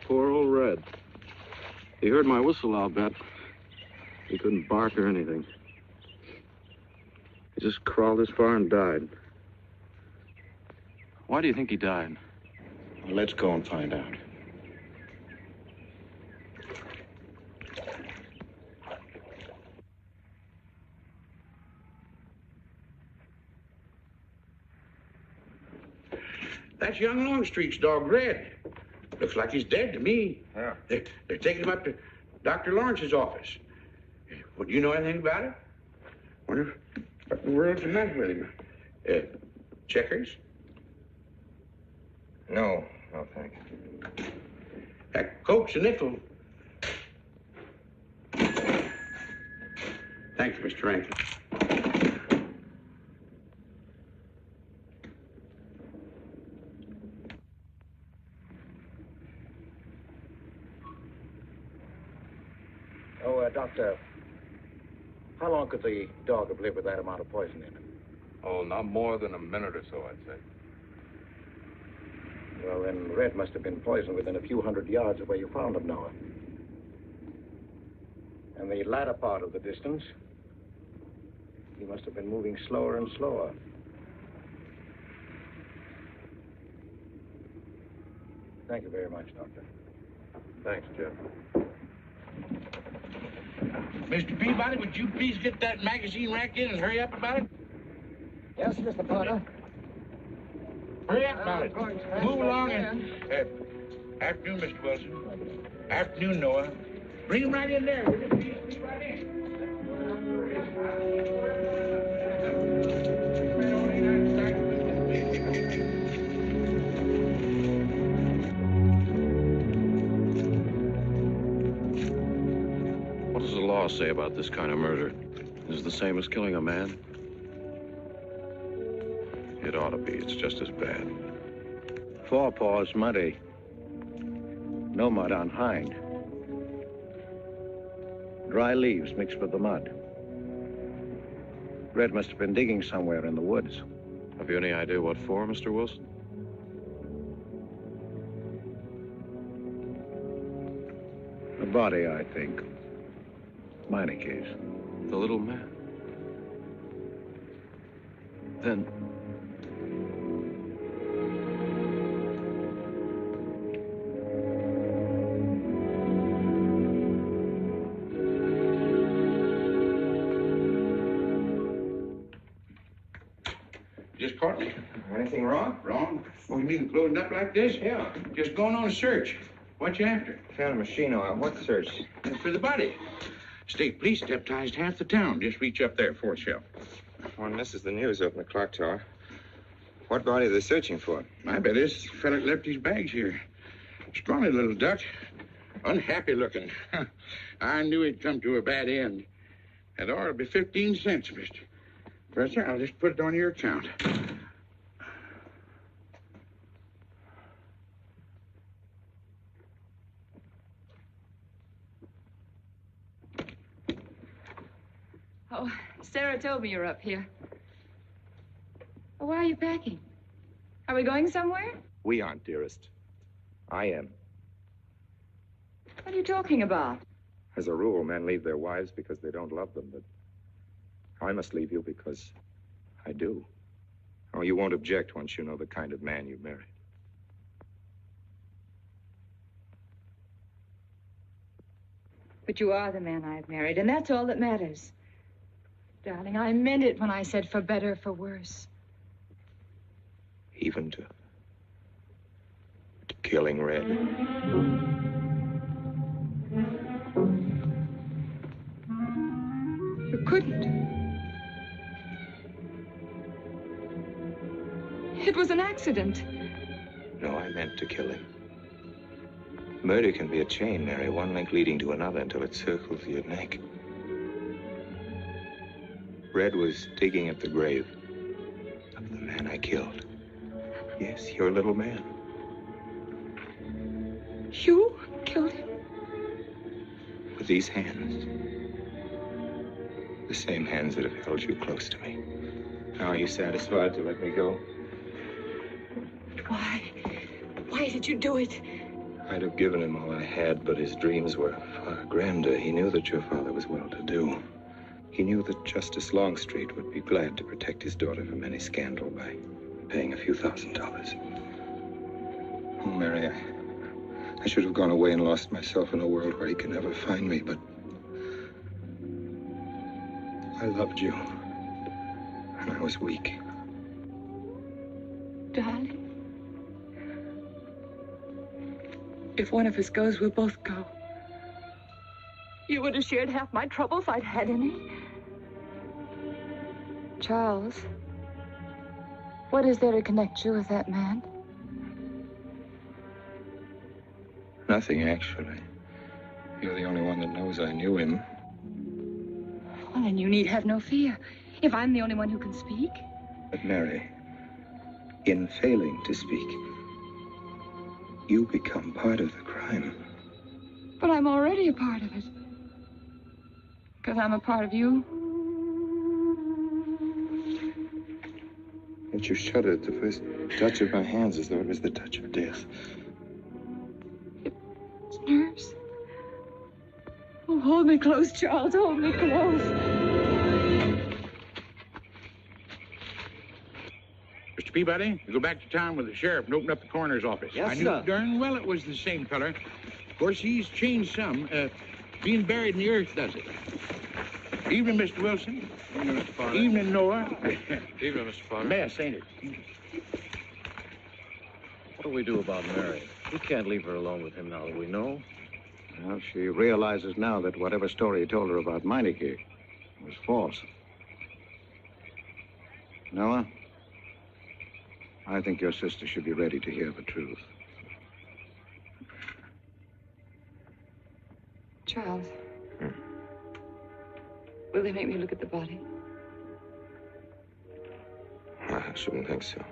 Poor old Red. He heard my whistle, I'll bet. He couldn't bark or anything. He just crawled this far and died. Why do you think he died? Well, let's go and find out. That's young Longstreet's dog, Red. Looks like he's dead to me. Yeah. They're taking him up to Dr. Lawrence's office. Would you know anything about it? Wonder what in the world's the matter with him? Checkers? No, thank you. Coke's a nickel. Thank you, Mr. Rankin. Doctor, how long could the dog have lived with that amount of poison in him? Oh, not more than a minute or so, I'd say. Well, then Red must have been poisoned within a few hundred yards of where you found him, Noah. And the latter part of the distance, he must have been moving slower and slower. Thank you very much, Doctor. Thanks, Jeff. Mr. Peabody, would you please get that magazine rack in and hurry up about it? Yes, Mr. Potter. Hurry up about it. Move along and... afternoon, Mr. Wilson. Afternoon, Noah. Bring him right in there, will you? Please, right in. What does the law say about this kind of murder? Is it the same as killing a man? It ought to be. It's just as bad. Forepaws muddy. No mud on hind. Dry leaves mixed with the mud. Red must have been digging somewhere in the woods. Have you any idea what for, Mr. Wilson? A body, I think. Meinike's. The little man? Then... caught me. Anything wrong? Wrong? Oh, you mean loading up like this? Yeah. Just going on a search. What you after? Found a machine oil. What search? For the body. State police deputized half the town. Just reach up there, fourth shelf. One misses the news up in the clock tower. What body are they searching for? I bet this fella left his bags here. Scrawny little duck. Unhappy looking. I knew he'd come to a bad end. That ought to be 15 cents, mister. Professor, I'll just put it on your account. Oh, Sarah told me you're up here. Oh, why are you packing? Are we going somewhere? We aren't, dearest. I am. What are you talking about? As a rule, men leave their wives because they don't love them, but I must leave you because I do. Oh, you won't object once you know the kind of man you married. But you are the man I've married, and that's all that matters. Darling, I meant it when I said for better or for worse. Even to killing Red. You couldn't. It was an accident. No, I meant to kill him. Murder can be a chain, Mary, one link leading to another until it circles your neck. Red was digging at the grave of the man I killed. Yes, your little man. You killed him? With these hands. The same hands that have held you close to me. Now, are you satisfied to let me go? Why? Why did you do it? I'd have given him all I had, but his dreams were far grander. He knew that your father was well-to-do. He knew that Justice Longstreet would be glad to protect his daughter from any scandal by paying a few $1,000s. Oh, Mary, I should have gone away and lost myself in a world where he could never find me, but I loved you, and I was weak. Darling, if one of us goes, we'll both go. You would have shared half my trouble if I'd had any. Charles, what is there to connect you with that man? Nothing, actually. You're the only one that knows I knew him. Well, then you need have no fear. If I'm the only one who can speak. But Mary, in failing to speak, you become part of the crime. But I'm already a part of it. Because I'm a part of you. Yet you shuddered at the first touch of my hands as though it was the touch of death. It's nerves. Oh, hold me close, Charles. Hold me close. Mr. Peabody, you go back to town with the sheriff and open up the coroner's office. Yes, I knew sir. darn well it was the same feller. Of course, he's changed some. Being buried in the earth does it. Evening, Mr. Wilson. Evening, Mr. Potter. Evening, Noir. Evening, Mr. Potter. Mess, ain't it? What do we do about Mary? We can't leave her alone with him now that we know. Well, she realizes now that whatever story he told her about Meinike was false. Noah, I think your sister should be ready to hear the truth. Charles. Will they make me look at the body? I shouldn't think so.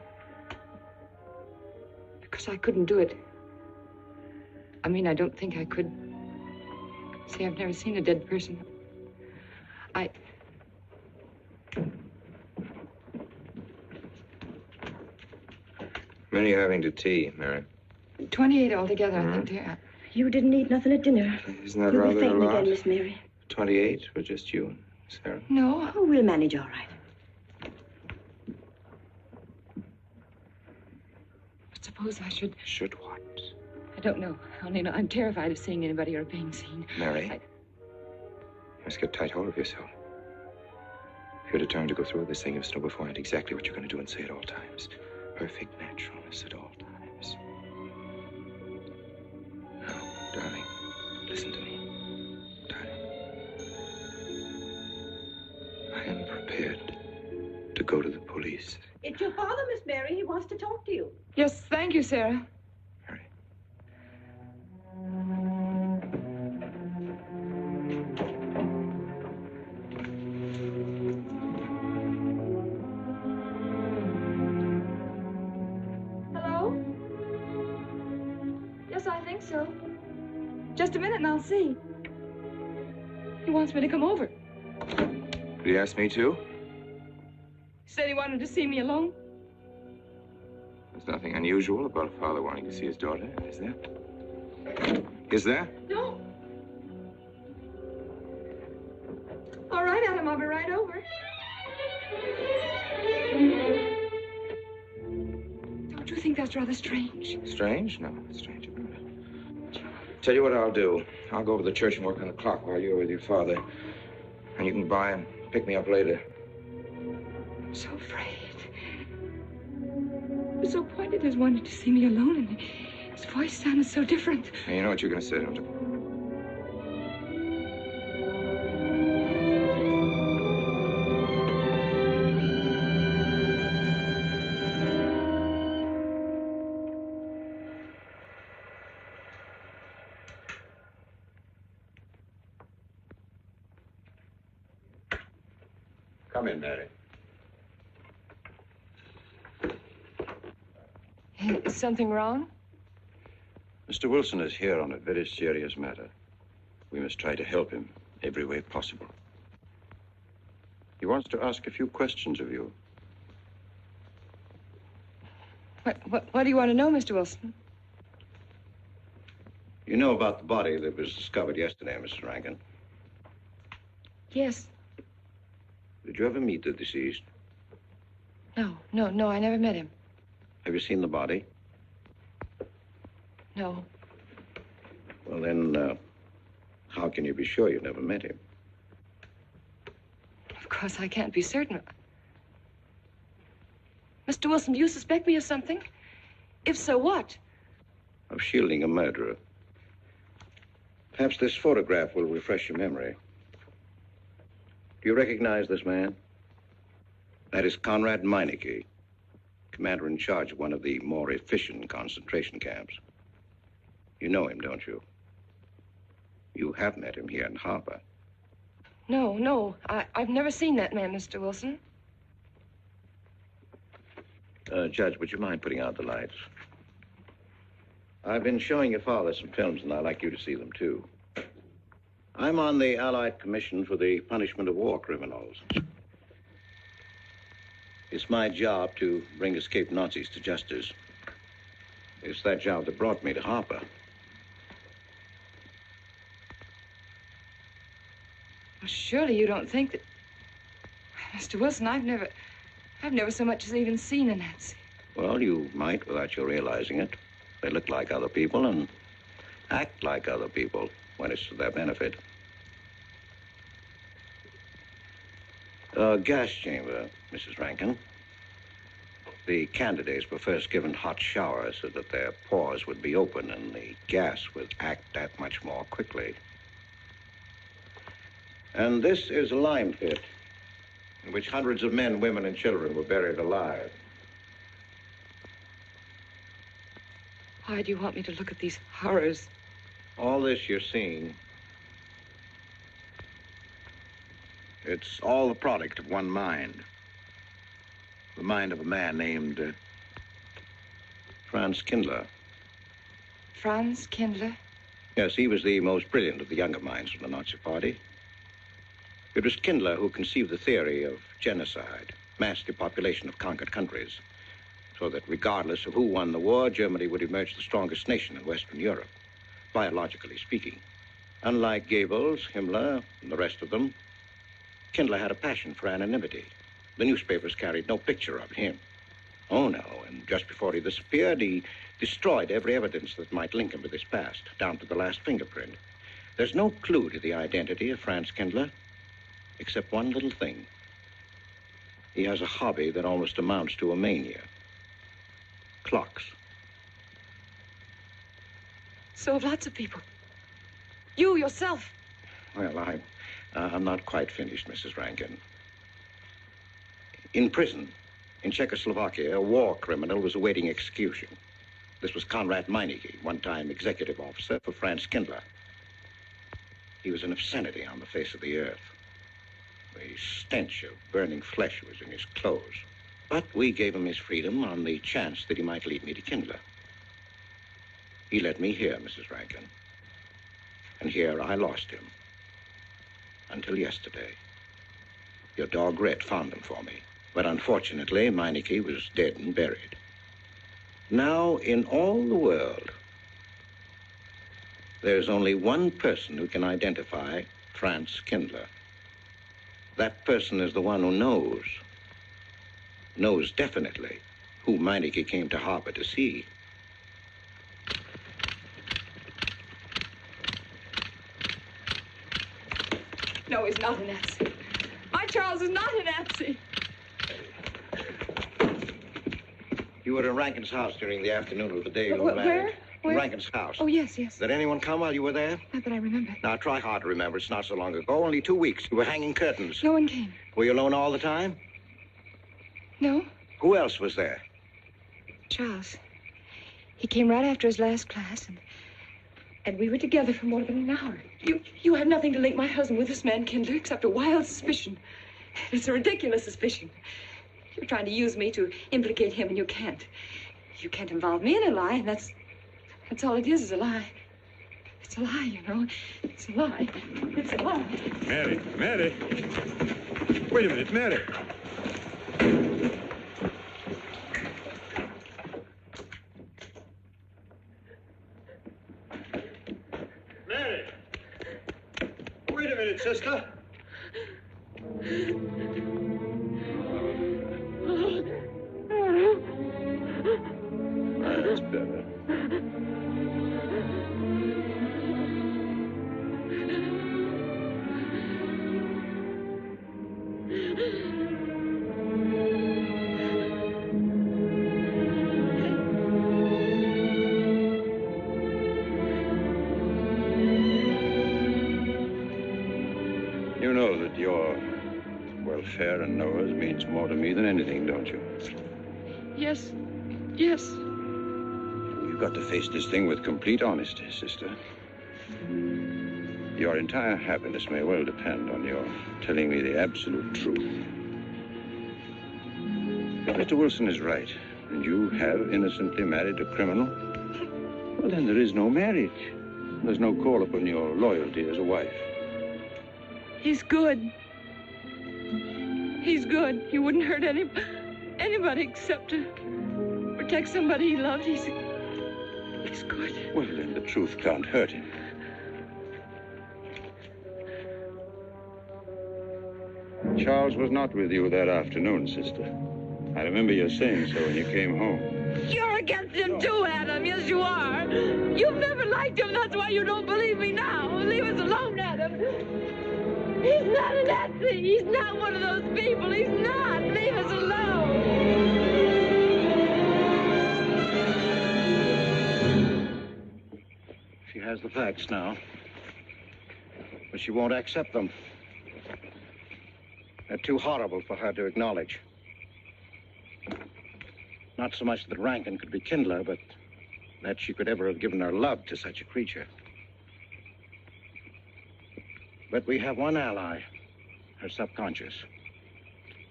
Because I couldn't do it. I mean, I don't think I could. See, I've never seen a dead person. Many are having to tea, Mary. 28 altogether, I think, dear. You didn't eat nothing at dinner. Isn't that You'll be rather a fainting lot? again, Miss Mary. 28 for just you and Sarah. No. Oh, we'll manage all right. But suppose I should... Should what? I don't know. I only know I'm terrified of seeing anybody or being seen. Mary, you must get tight hold of yourself. If you're determined to go through with this thing, you must know beforehand exactly what you're going to do and say at all times. Perfect naturalness at all times. Now, darling, listen to me. Darling. I am prepared to go to the police. It's your father, Miss Mary. He wants to talk to you. Yes, thank you, Sarah. Hello? Yes, I think so. Just a minute and I'll see. He wants me to come over. Did he ask me to? He said he wanted to see me alone. There's nothing unusual about a father wanting to see his daughter, is there? Is there? No. All right, Adam, I'll be right over. Don't you think that's rather strange? Strange? No, it's strange about it. Tell you what I'll do. I'll go over to the church and work on the clock while you're with your father. And you can by and pick me up later. I'm so afraid. He was so pointed as wanted to see me alone, and his voice sounded so different. Hey, you know what you're going to say, don't you? Come in, Mary. Is something wrong? Mr. Wilson is here on a very serious matter. We must try to help him every way possible. He wants to ask a few questions of you. What do you want to know, Mr. Wilson? You know about the body that was discovered yesterday, Mrs. Rankin? Yes. Did you ever meet the deceased? No, I never met him. Have you seen the body? No. Well, then, how can you be sure you never met him? Of course, I can't be certain. Mr. Wilson, do you suspect me of something? If so, what? Of shielding a murderer. Perhaps this photograph will refresh your memory. Do you recognize this man? That is Conrad Meinike, commander in charge of one of the more efficient concentration camps. You know him, don't you? You have met him here in Harbor. No. I've never seen that man, Mr. Wilson. Judge, would you mind putting out the lights? I've been showing your father some films, and I'd like you to see them, too. I'm on the Allied Commission for the Punishment of War Criminals. It's my job to bring escaped Nazis to justice. It's that job that brought me to Harper. Well, surely you don't think that... Mr. Wilson, I've never so much as even seen a Nazi. Well, you might without you realizing it. They look like other people and act like other people when it's to their benefit. Gas chamber, Mrs. Rankin. The candidates were first given hot showers so that their pores would be open and the gas would act that much more quickly. And this is a lime pit in which hundreds of men, women, and children were buried alive. Why do you want me to look at these horrors? All this you're seeing, it's all the product of one mind. The mind of a man named Franz Kindler. Franz Kindler? Yes, he was the most brilliant of the younger minds of the Nazi Party. It was Kindler who conceived the theory of genocide, mass depopulation of conquered countries, so that regardless of who won the war, Germany would emerge the strongest nation in Western Europe, biologically speaking. Unlike Goebbels, Himmler, and the rest of them, Kindler had a passion for anonymity. The newspapers carried no picture of him. Oh, no, and just before he disappeared, he destroyed every evidence that might link him with his past, down to the last fingerprint. There's no clue to the identity of Franz Kindler, except one little thing. He has a hobby that almost amounts to a mania. Clocks. So have lots of people. You yourself. Well, I'm not quite finished, Mrs. Rankin. In prison, in Czechoslovakia, a war criminal was awaiting execution. This was Conrad Meinike, one-time executive officer for Franz Kindler. He was an obscenity on the face of the earth. The stench of burning flesh was in his clothes. But we gave him his freedom on the chance that he might lead me to Kindler. He led me here, Mrs. Rankin. And here I lost him. Until yesterday. Your dog Red found him for me. But unfortunately, Meinike was dead and buried. Now, in all the world, there's only one person who can identify Franz Kindler. That person is the one who knows definitely who Meinike came to harbor to see. No, he's not a Nazi. My Charles is not a Nazi. You were at Rankin's house during the afternoon of the day you were married. Where? Rankin's house. Oh, yes. Did anyone come while you were there? Not that I remember. Now, try hard to remember. It's not so long ago. Only 2 weeks. You were hanging curtains. No one came. Were you alone all the time? No. Who else was there? Charles. He came right after his last class, and we were together for more than an hour. You have nothing to link my husband with this man, Kindler, except a wild suspicion. It's a ridiculous suspicion. You're trying to use me to implicate him, and you can't. You can't involve me in a lie, and that's all it is a lie. It's a lie, you know. It's a lie. It's a lie. Mary. Wait a minute, Mary. Mary! Wait a minute, sister. That's better. You know that your welfare and Noah's means more to me than anything, don't you? Yes. You've got to face this thing with complete honesty, sister. Your entire happiness may well depend on your telling me the absolute truth. If Mr. Wilson is right, and you have innocently married a criminal, well, then there is no marriage. There's no call upon your loyalty as a wife. He's good. He's good. He wouldn't hurt anybody except to protect somebody he loved. He's good. Well, then the truth can't hurt him. Charles was not with you that afternoon, sister. I remember you saying so when you came home. You're against him too, Adam. Yes, you are. You've never liked him. That's why you don't believe me now. Leave us alone, Adam. He's not a Nazi. He's not one of those people. He's not. Leave us alone. She has the facts now, but she won't accept them. They're too horrible for her to acknowledge. Not so much that Rankin could be Kindler, but that she could ever have given her love to such a creature. But we have one ally, her subconscious.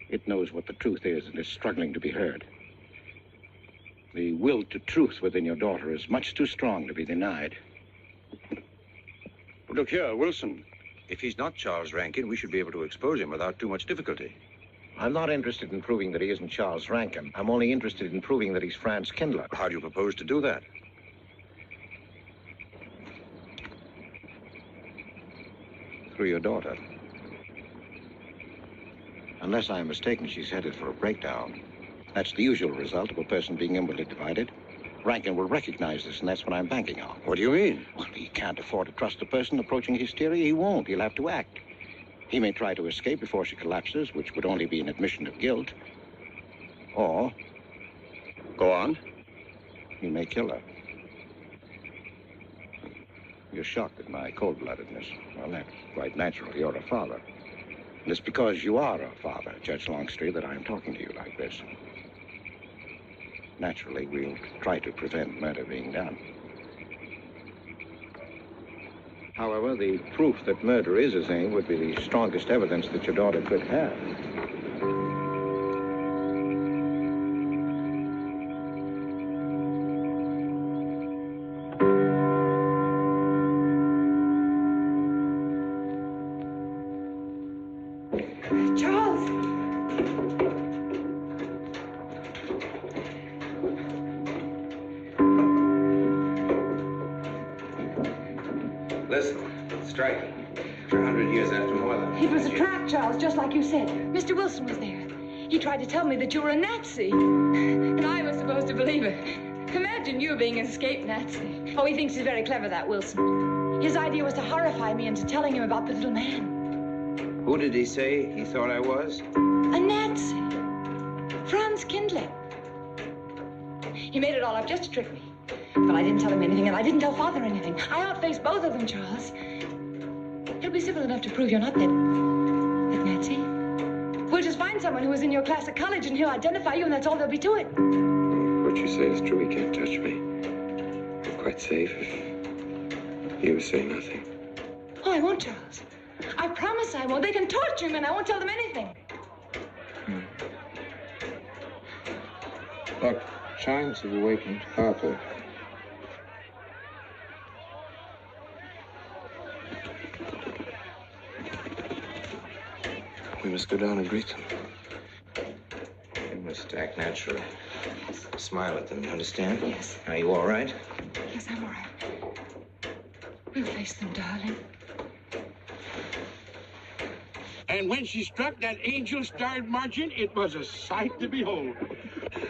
It knows what the truth is and is struggling to be heard. The will to truth within your daughter is much too strong to be denied. Look here, Wilson. If he's not Charles Rankin, we should be able to expose him without too much difficulty. I'm not interested in proving that he isn't Charles Rankin. I'm only interested in proving that he's Franz Kindler. How do you propose to do that? Through your daughter. Unless I am mistaken, she's headed for a breakdown. That's the usual result of a person being inwardly divided. Rankin will recognize this, and that's what I'm banking on. What do you mean? Well, he can't afford to trust a person approaching hysteria. He won't. He'll have to act. He may try to escape before she collapses, which would only be an admission of guilt. Or, go on, he may kill her. You're shocked at my cold-bloodedness. Well, that's quite natural. You're a father. And it's because you are a father, Judge Longstreet, that I'm talking to you like this. Naturally, we'll try to prevent murder being done. However, the proof that murder is his aim would be the strongest evidence that your daughter could have. Mr. Wilson was there. He tried to tell me that you were a Nazi. And I was supposed to believe it. Imagine you being an escaped Nazi. Oh, he thinks he's very clever, that Wilson. His idea was to horrify me into telling him about the little man. Who did he say he thought I was? A Nazi. Franz Kindler. He made it all up just to trick me. But I didn't tell him anything, and I didn't tell Father anything. I outfaced both of them, Charles. He'll be civil enough to prove you're not that Nazi. We'll just find someone who was in your class at college, and he'll identify you, and that's all there'll be to it. What you say is true. He can't touch me. I'm quite safe if you say nothing. Oh, I won't, Charles. I promise I won't. They can torture him, and I won't tell them anything. Look, chimes have awakened Harper. We must go down and greet them. You must act naturally. Smile at them, you understand? Yes. Are you all right? Yes, I'm all right. We'll face them, darling. And when she struck that angel-starred margin, it was a sight to behold.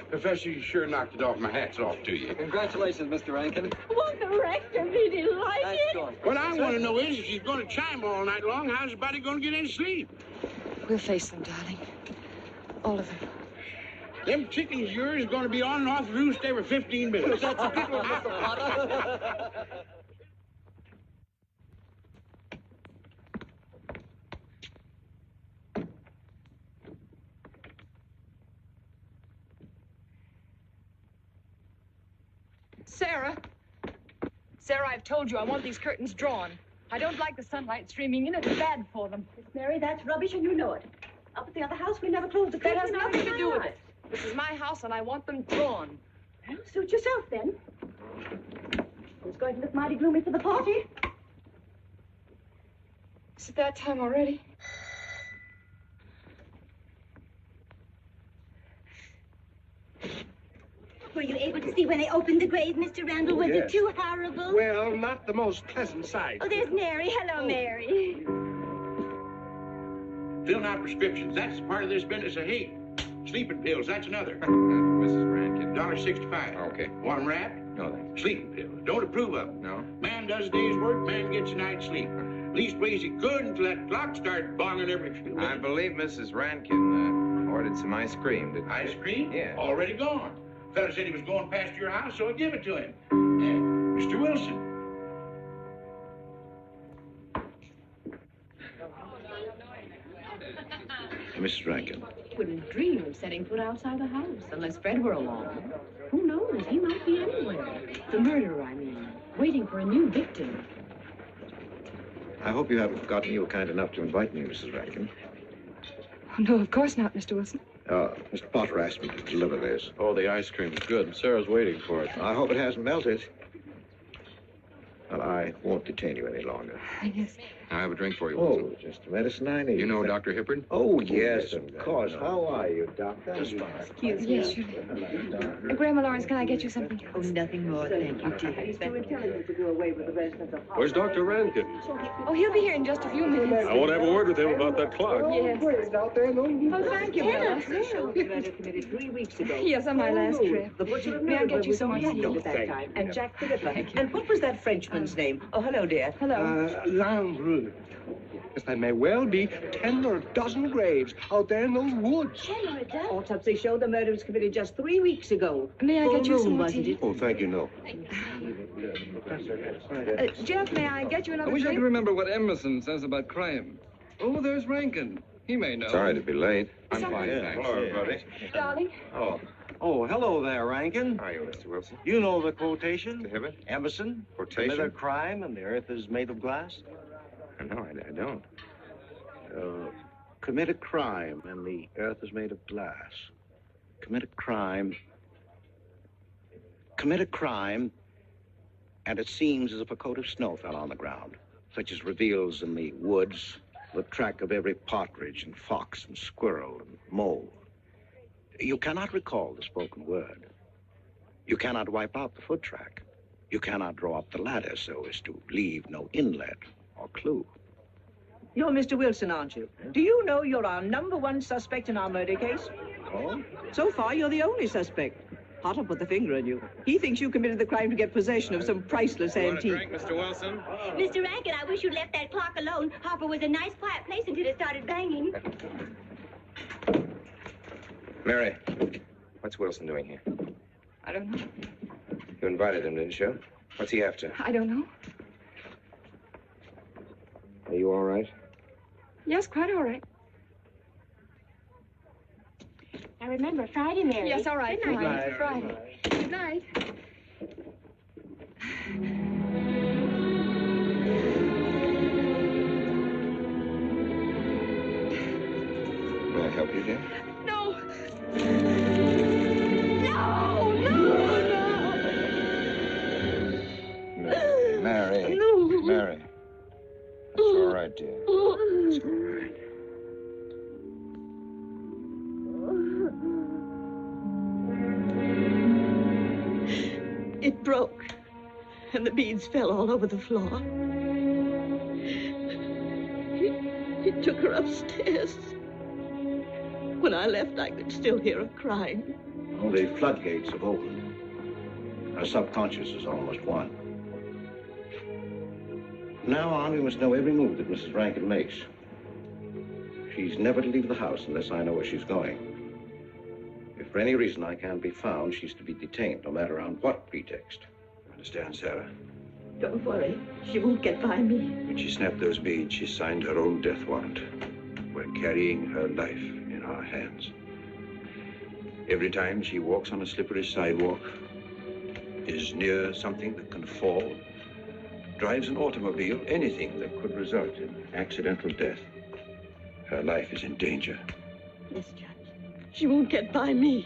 Professor, you sure knocked it off. My hat's off to you. Congratulations, Mr. Rankin. Won't the rector be delighted? What I want to know is, if she's going to chime all night long, how's the body going to get any sleep? We'll face them, darling. All of them. Them chickens of yours are going to be on and off the roost every 15 minutes. That's a good one, Mr. Potter. Sarah. Sarah, I've told you I want these curtains drawn. I don't like the sunlight streaming in. It's bad for them. Miss Mary, that's rubbish, and you know it. Up at the other house, we never closed the That curtains. has nothing to do with it. This is my house, and I want them drawn. Well, suit yourself, then. It's going to look mighty gloomy for the party. Is it that time already? Were you able to see when they opened the grave, Mr. Randall? Was yes. it too horrible? Well, not the most pleasant sight. Oh, there's Mary. Hello, Mary. Filling out prescriptions, that's part of this business of hate. Sleeping pills, that's another. Mrs. Rankin. $1.65. Okay. Want 'em wrapped? No, thanks. Sleeping pills. Don't approve of them. No? Man does a day's work, man gets a night's sleep. Leastways he could until that clock started bonging every few minutes. I believe Mrs. Rankin ordered some ice cream. Ice cream? Yeah. Already gone. Fella said he was going past your house, so I give it to him. Mr. Wilson. Mrs. Rankin. Wouldn't dream of setting foot outside the house unless Fred were along. Who knows? He might be anywhere. The murderer, I mean. Waiting for a new victim. I hope you haven't forgotten you were kind enough to invite me, Mrs. Rankin. Oh, no, of course not, Mr. Wilson. Mr. Potter asked me to deliver this. Oh, the ice cream is good. Sarah's waiting for it. I hope it hasn't melted. Well, I won't detain you any longer. Yes. I have a drink for you, Oh, Wilson. just the medicine I need. You know Dr. Hippard? Oh, yes, of course. How are you, Doctor? Excuse me. Yes, sure. Grandma Lawrence, can I get you something? Oh, nothing more, thank you, dear. He's too intelligent to do away with the residents of Where's Dr. Rankin? Oh, he'll be here in just a few minutes. I want to have a word with him about that clock. Yes. Oh, thank you, Bella. Committed 3 weeks ago. Yes, on my last trip. The butcher of May I get you was some only more tea? at that time. And Jack the Ripper. And what was that Frenchman's name? Oh, hello, dear. Hello. Lambrou. Yes, there may well be 10 or a dozen graves out there in those woods. 10 or a dozen? Autopsy showed the murder was committed just 3 weeks ago. May I get you some more wasn't tea? it? Oh, thank you, no. Jeff, may I get you I another wish I drink? could remember what Emerson says about crime. Oh, there's Rankin. He may know. Sorry to be late. I'm fine, Yeah, thanks. hello, everybody. Darling. Oh, hello there, Rankin. How are you, Mr. Wilson? You know the quotation? The Hibbert? Emerson? Quotation? Commit a crime and the earth is made of glass? No, I don't. Commit a crime and the earth is made of glass. Commit a crime. Commit a crime, and it seems as if a coat of snow fell on the ground, such as reveals in the woods the track of every partridge and fox and squirrel and mole. You cannot recall the spoken word. You cannot wipe out the foot track. You cannot draw up the ladder so as to leave no inlet or clue. You're Mr. Wilson, aren't you? Do you know you're our #1 suspect in our murder case? Oh? So far, you're the only suspect. Hartle put the finger on you. He thinks you committed the crime to get possession of some priceless antique. Drink, Mr. Wilson? Mr. Rankin, I wish you'd left that clock alone. Harper was a nice, quiet place until it started banging. Mary, what's Wilson doing here? I don't know. You invited him, didn't you? What's he after? I don't know. Are you all right? Yes, quite all right. I remember Friday, Mary. Yes, all right. Good Good night. night. Friday. Good night. May I help you, dear? No. No, no, no. Mary. No. Mary. It's all right, dear. It's all right. It broke, and the beads fell all over the floor. He took her upstairs. When I left, I could still hear her crying. Well, the floodgates have opened. Our subconscious is almost won. From now on, we must know every move that Mrs. Rankin makes. She's never to leave the house unless I know where she's going. If for any reason I can't be found, she's to be detained, no matter on what pretext. Understand, Sarah? Don't worry. She won't get by me. When she snapped those beads, she signed her own death warrant. We're carrying her life in our hands. Every time she walks on a slippery sidewalk, is near something that can fall, drives an automobile, anything that could result in accidental death, her life is in danger. Yes, Judge. She won't get by me.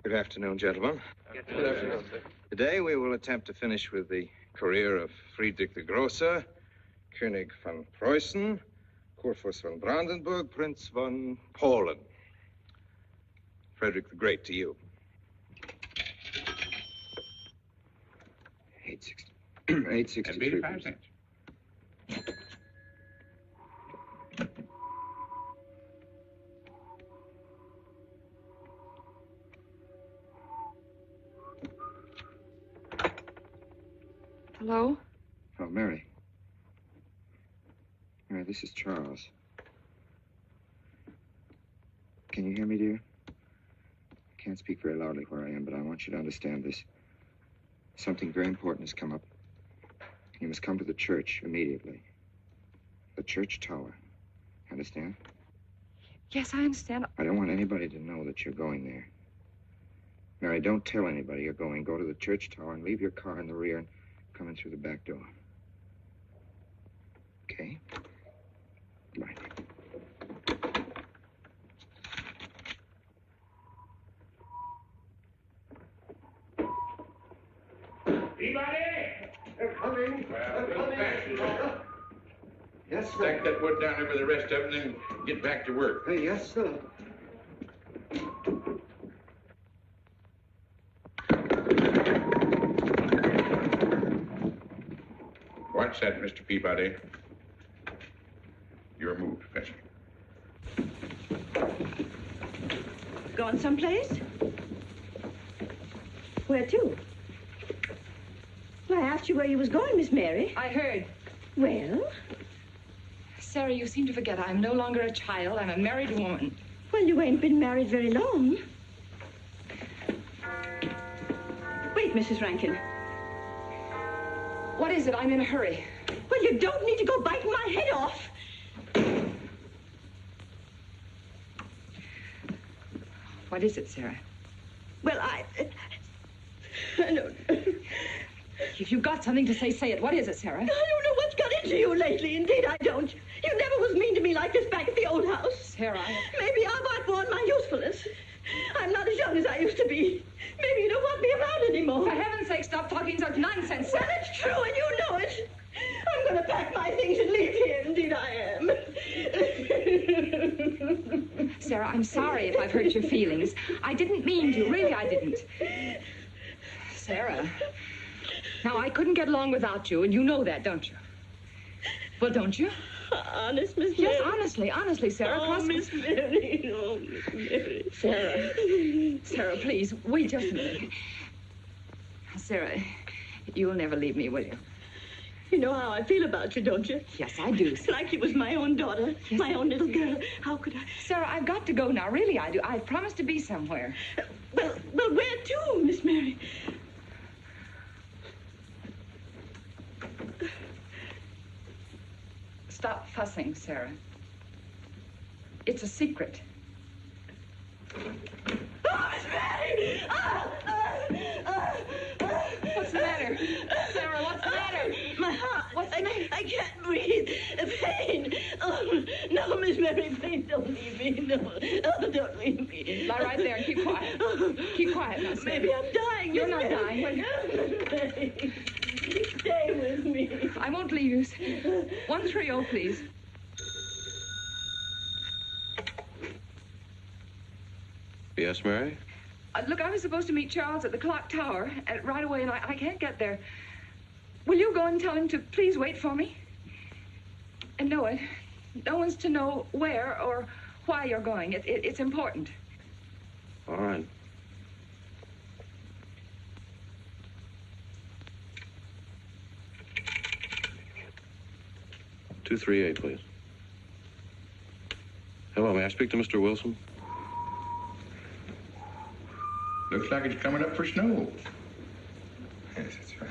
Good afternoon, gentlemen. Good afternoon, sir. Today we will attempt to finish with the career of Friedrich the Grosser, König von Preußen, Kurfürst von Brandenburg, Prince von Polen. Frederick the Great to you. 863. 85 cents. Hello? Oh, Mary. Mary, this is Charles. Can you hear me, dear? I can't speak very loudly where I am, but I want you to understand this. Something very important has come up. You must come to the church immediately. The church tower. Understand? Yes, I understand. I don't want anybody to know that you're going there. Mary, don't tell anybody you're going. Go to the church tower and leave your car in the rear and come in through the back door. Okay? Right. Anybody? They're coming. Well, They're coming. Yes, sir. Stack that wood down there with the rest of them, then get back to work. Yes, sir. Watch that, Mr. Peabody. Your move, Professor. Gone someplace? Where to? Well, I asked you where you was going, Miss Mary. I heard. Well? Sarah, you seem to forget I'm no longer a child. I'm a married woman. Well, you ain't been married very long. Wait, Mrs. Rankin. What is it? I'm in a hurry. Well, you don't need to go biting my head off. What is it, Sarah? Well, I don't... If you've got something to say, say it. What is it, Sarah? I don't know what's got into you lately. Indeed, I don't. You never was mean to me like this back at the old house. Sarah, Maybe I've outworn my usefulness. I'm not as young as I used to be. Maybe you don't want me around anymore. For heaven's sake, stop talking such nonsense. Well, it's true, and you know it. I'm going to pack my things and leave here. Indeed, I am. Sarah, I'm sorry if I've hurt your feelings. I didn't mean to. Really, I didn't. Sarah. Now, I couldn't get along without you, and you know that, don't you? Well, don't you? Honest, Miss Mary? Yes, honestly, Sarah. Oh, Miss Mary. Oh, Miss Mary. Sarah, please, wait just a minute. Sarah, you'll never leave me, will you? You know how I feel about you, don't you? Yes, I do. Like you was my own daughter, my own little girl. How could I? Sarah, I've got to go now. Really, I do. I've promised to be somewhere. Well, where to, Miss Mary? Stop fussing, Sarah. It's a secret. Oh, Miss Mary! What's the matter? Sarah, what's the matter? My heart. What's the matter? I can't breathe. Pain. Oh, no, Miss Mary, please don't leave me. No. Oh, don't leave me. Lie right there and keep quiet. Keep quiet now, Sarah. Maybe I'm dying. You're Miss not Mary. dying. Will you? Stay with me. I won't leave you. 130, please. Yes, Mary? Look, I was supposed to meet Charles at the clock tower right away, and I can't get there. Will you go and tell him to please wait for me? And no one's to know where or why you're going. It's important. All right. "238, please. Hello, may I speak to Mr. Wilson? Looks like it's coming up for snow. Yes, that's right.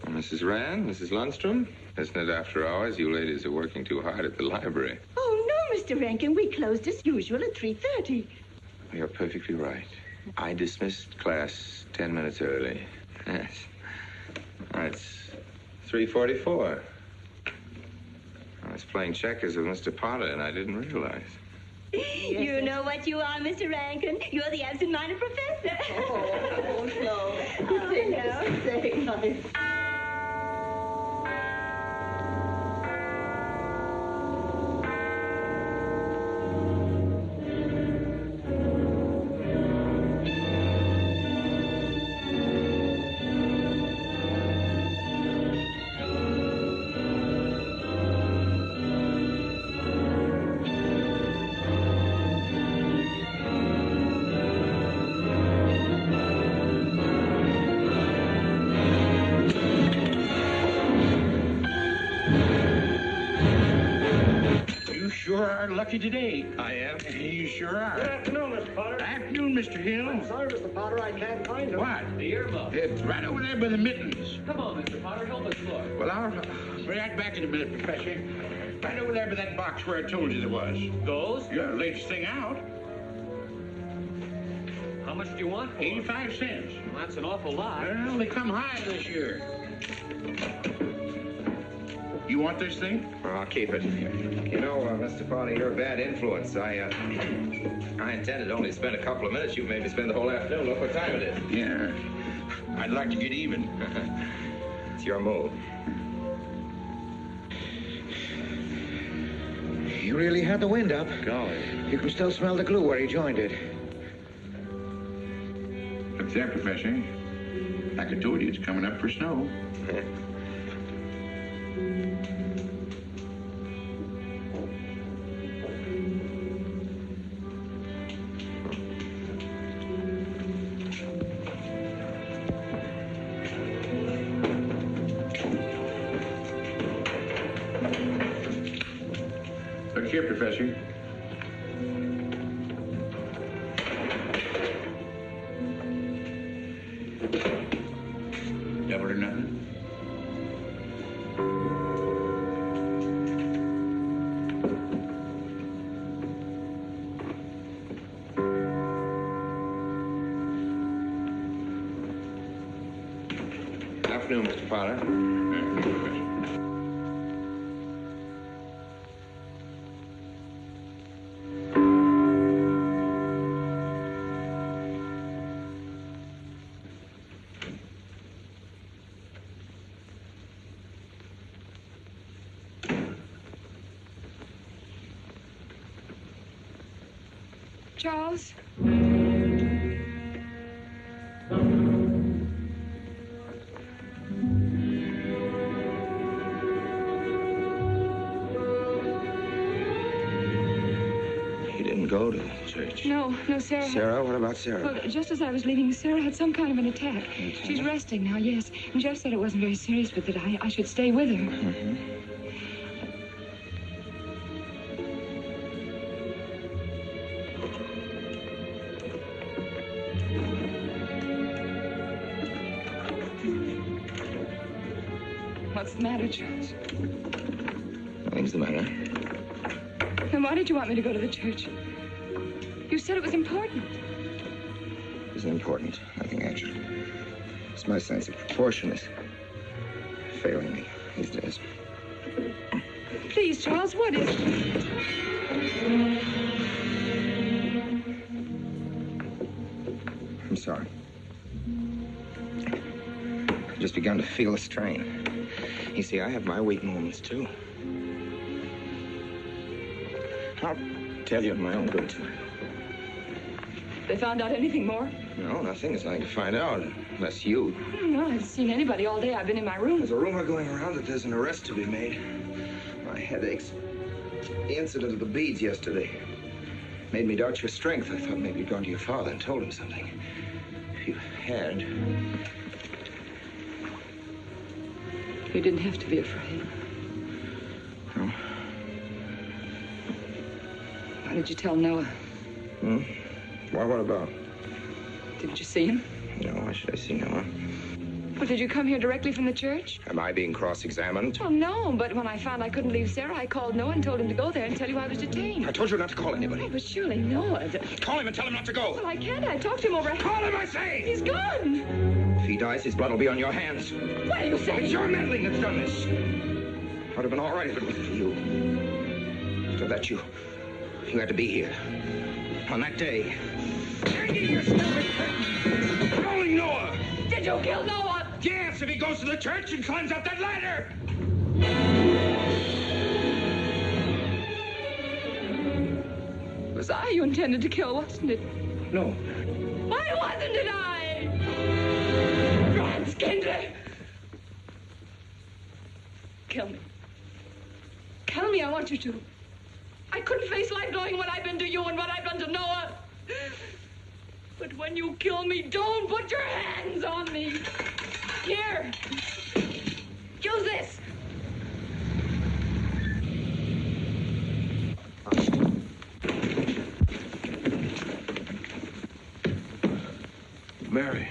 Mrs. Rand, Mrs. Lundstrom, isn't it after hours? You ladies are working too hard at the library. Oh, no, Mr. Rankin. We closed as usual at 3:30. You're perfectly right. I dismissed class 10 minutes early. Yes. It's 3:44. I was playing checkers with Mr. Potter, and I didn't realize. You know what you are, Mr. Rankin. You're the absent-minded professor. Oh, no. Say nice. are lucky today. I am. You sure are. Good afternoon, Mr. Potter. Afternoon, Mr. Hill. I'm sorry, Mr. Potter, I can't find him. What? The earmuff. It's right over there by the mittens. Come on, Mr. Potter, help us look. Well, I'll be right back in a minute, Professor. Right over there by that box where I told you there was. Those? Yeah, latest thing out. How much do you want for 85 cents. Well, that's an awful lot. Well, they come high this year. You want this thing? Well, I'll keep it. You know, Mr. Potter, you're a bad influence. I intended only to spend a couple of minutes. You made me spend the whole afternoon. Look what time it is. Yeah. I'd like to get even. It's your move. You really had the wind up. Golly. You can still smell the glue where he joined it. Look there, Professor. Like I told you, it's coming up for snow. Look here, Professor. Double or nothing? Afternoon, Mr. Potter. Charles? He didn't go to the church. No, Sarah. Sarah? What about Sarah? Well, just as I was leaving, Sarah had some kind of an attack. She's resting now, yes. And Jeff said it wasn't very serious, but that I should stay with her. Mm-hmm. What's the matter, Charles? Nothing's the matter. Then why did you want me to go to the church? You said it was important. It's important. Nothing actually. It's my sense of proportion is failing me these days. Please, Charles, what is it? I'm sorry. I've just begun to feel a strain. You see, I have my weak moments, too. I'll tell you in my own good time. They found out anything more? No, nothing. There's nothing to find out, unless you. No, I haven't seen anybody all day. I've been in my room. There's a rumor going around that there's an arrest to be made. My head aches. The incident of the beads yesterday made me doubt your strength. I thought maybe you'd gone to your father and told him something. If you had... You didn't have to be afraid. No? Why did you tell Noah? Hmm? Why, what about? Didn't you see him? No, why should I see Noah? Well, did you come here directly from the church? Am I being cross-examined? Well, no, but when I found I couldn't leave Sarah, I called Noah and told him to go there and tell you I was detained. I told you not to call anybody. Oh, but surely Noah... Call him and tell him not to go. Well, I can't. I talked to him over... Call him, I say! He's gone! If he dies, his blood will be on your hands. What are you saying? It's your meddling that's done this. I'd have been all right if it wasn't for you. So that you had to be here. On that day. Hanging your stupid curtain! Rolling Noah! Did you kill Noah? Yes, if he goes to the church and climbs up that ladder! It was I you intended to kill, wasn't it? No. Why wasn't it I? Franz Kindler! Kill me. Kill me, I want you to. I couldn't face life knowing what I've been to you and what I've done to Noah. But when you kill me, don't put your hands on me. Here. Use this. Mary.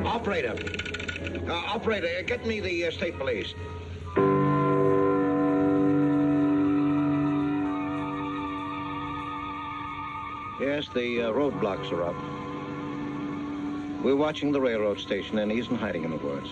Operator. Operator, get me the state police. Yes, the roadblocks are up. We're watching the railroad station, and he isn't hiding in the woods.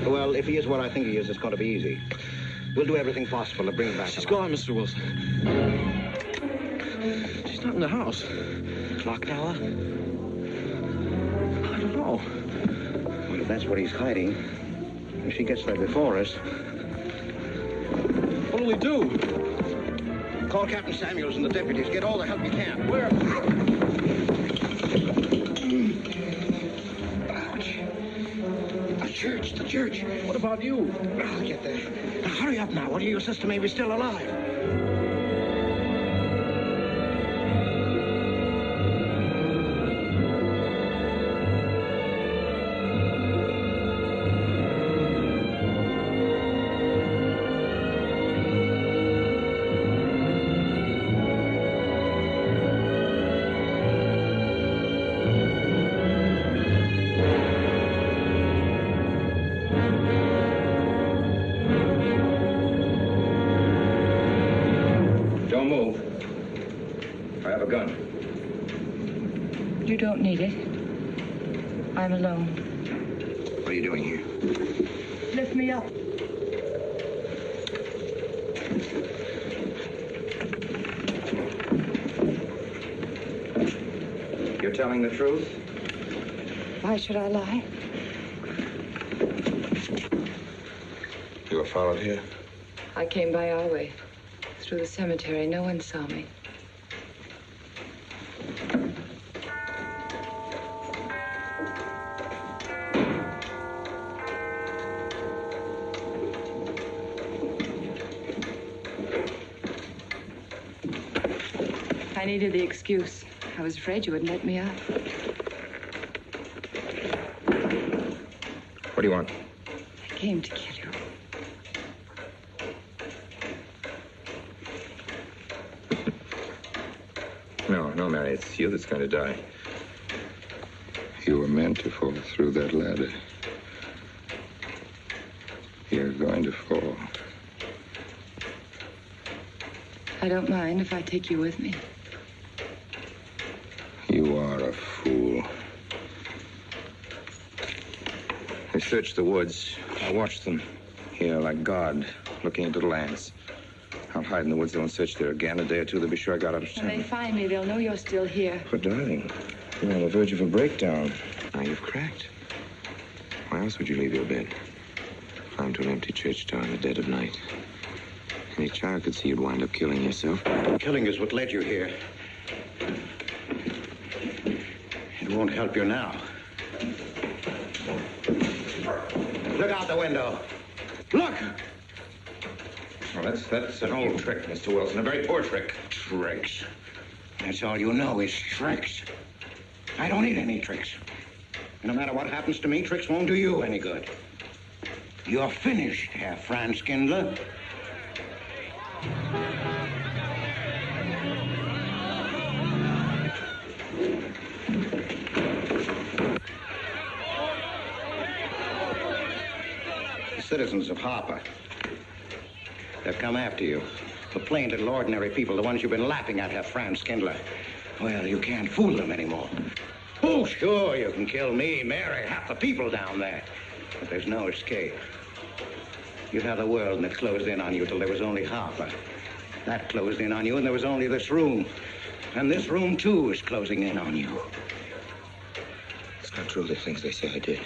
Well, if he is what I think he is, it's going to be easy. We'll do everything possible to bring him back. She's gone, Mr. Wilson. She's not in the house. Clock tower? I don't know. Well, if that's what he's hiding, if she gets there before us... What'll we do? Call Captain Samuels and the deputies. Get all the help you can. Where? The church. What about you? I'll get there. Now, hurry up now. What do you insist to me we're still alive? You don't need it. I'm alone. What are you doing here? Lift me up. You're telling the truth? Why should I lie? You were followed here? I came by our way. Through the cemetery. No one saw me. I needed the excuse. I was afraid you wouldn't let me out. What do you want? I came to kill you. No, Mary, it's you that's going to die. You were meant to fall through that ladder. You're going to fall. I don't mind if I take you with me. You are a fool. They searched the woods. I watched them here like God, looking into the lands. I'll hide in the woods, though, and search there again. A day or two, they'll be sure I got out of town. When they find me, they'll know you're still here. But, darling, you're on the verge of a breakdown. Now you've cracked. Why else would you leave your bed? Climb to an empty church door in the dead of night. Any child could see you'd wind up killing yourself. Killing is what led you here. It won't help you now. Look out the window. Look! Well, that's an old trick, Mr. Wilson. A very poor trick. Tricks. That's all you know is tricks. I don't need any tricks. No matter what happens to me, tricks won't do you any good. You're finished, Herr Franz Kindler. citizens of Harper. They've come after you. The plain little ordinary people, the ones you've been laughing at, have Franz Kindler. Well, you can't fool them anymore. Oh, sure, you can kill me, Mary, half the people down there. But there's no escape. You had the world, and it closed in on you till there was only Harper. That closed in on you, and there was only this room. And this room, too, is closing in on you. It's not true, the things they say I did.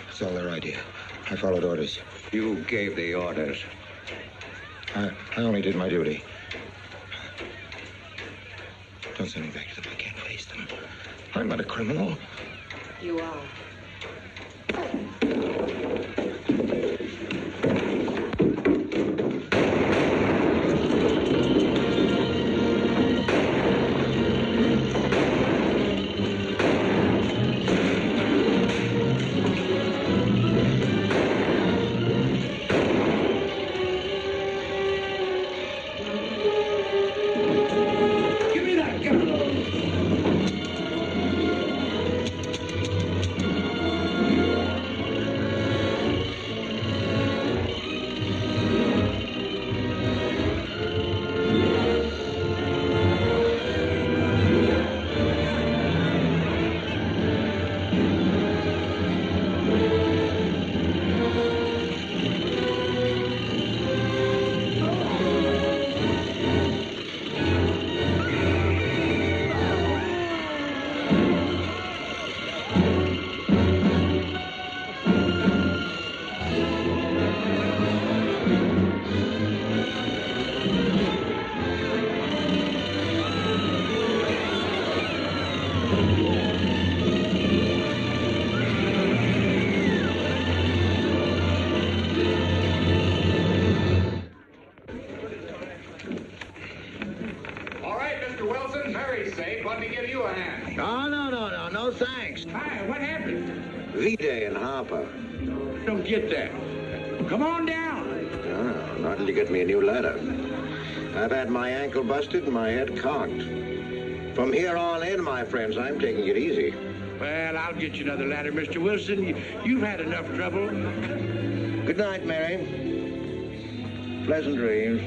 It's all their idea. I followed orders. You gave the orders. I only did my duty. Don't send me back to them. I can't face them. I'm not a criminal. You are. V-Day in Harper. Don't get that. Come on down. Oh, not until you get me a new ladder. I've had my ankle busted and my head cocked. From here on in, my friends, I'm taking it easy. Well, I'll get you another ladder, Mr. Wilson. You've had enough trouble. Good night, Mary. Pleasant dreams.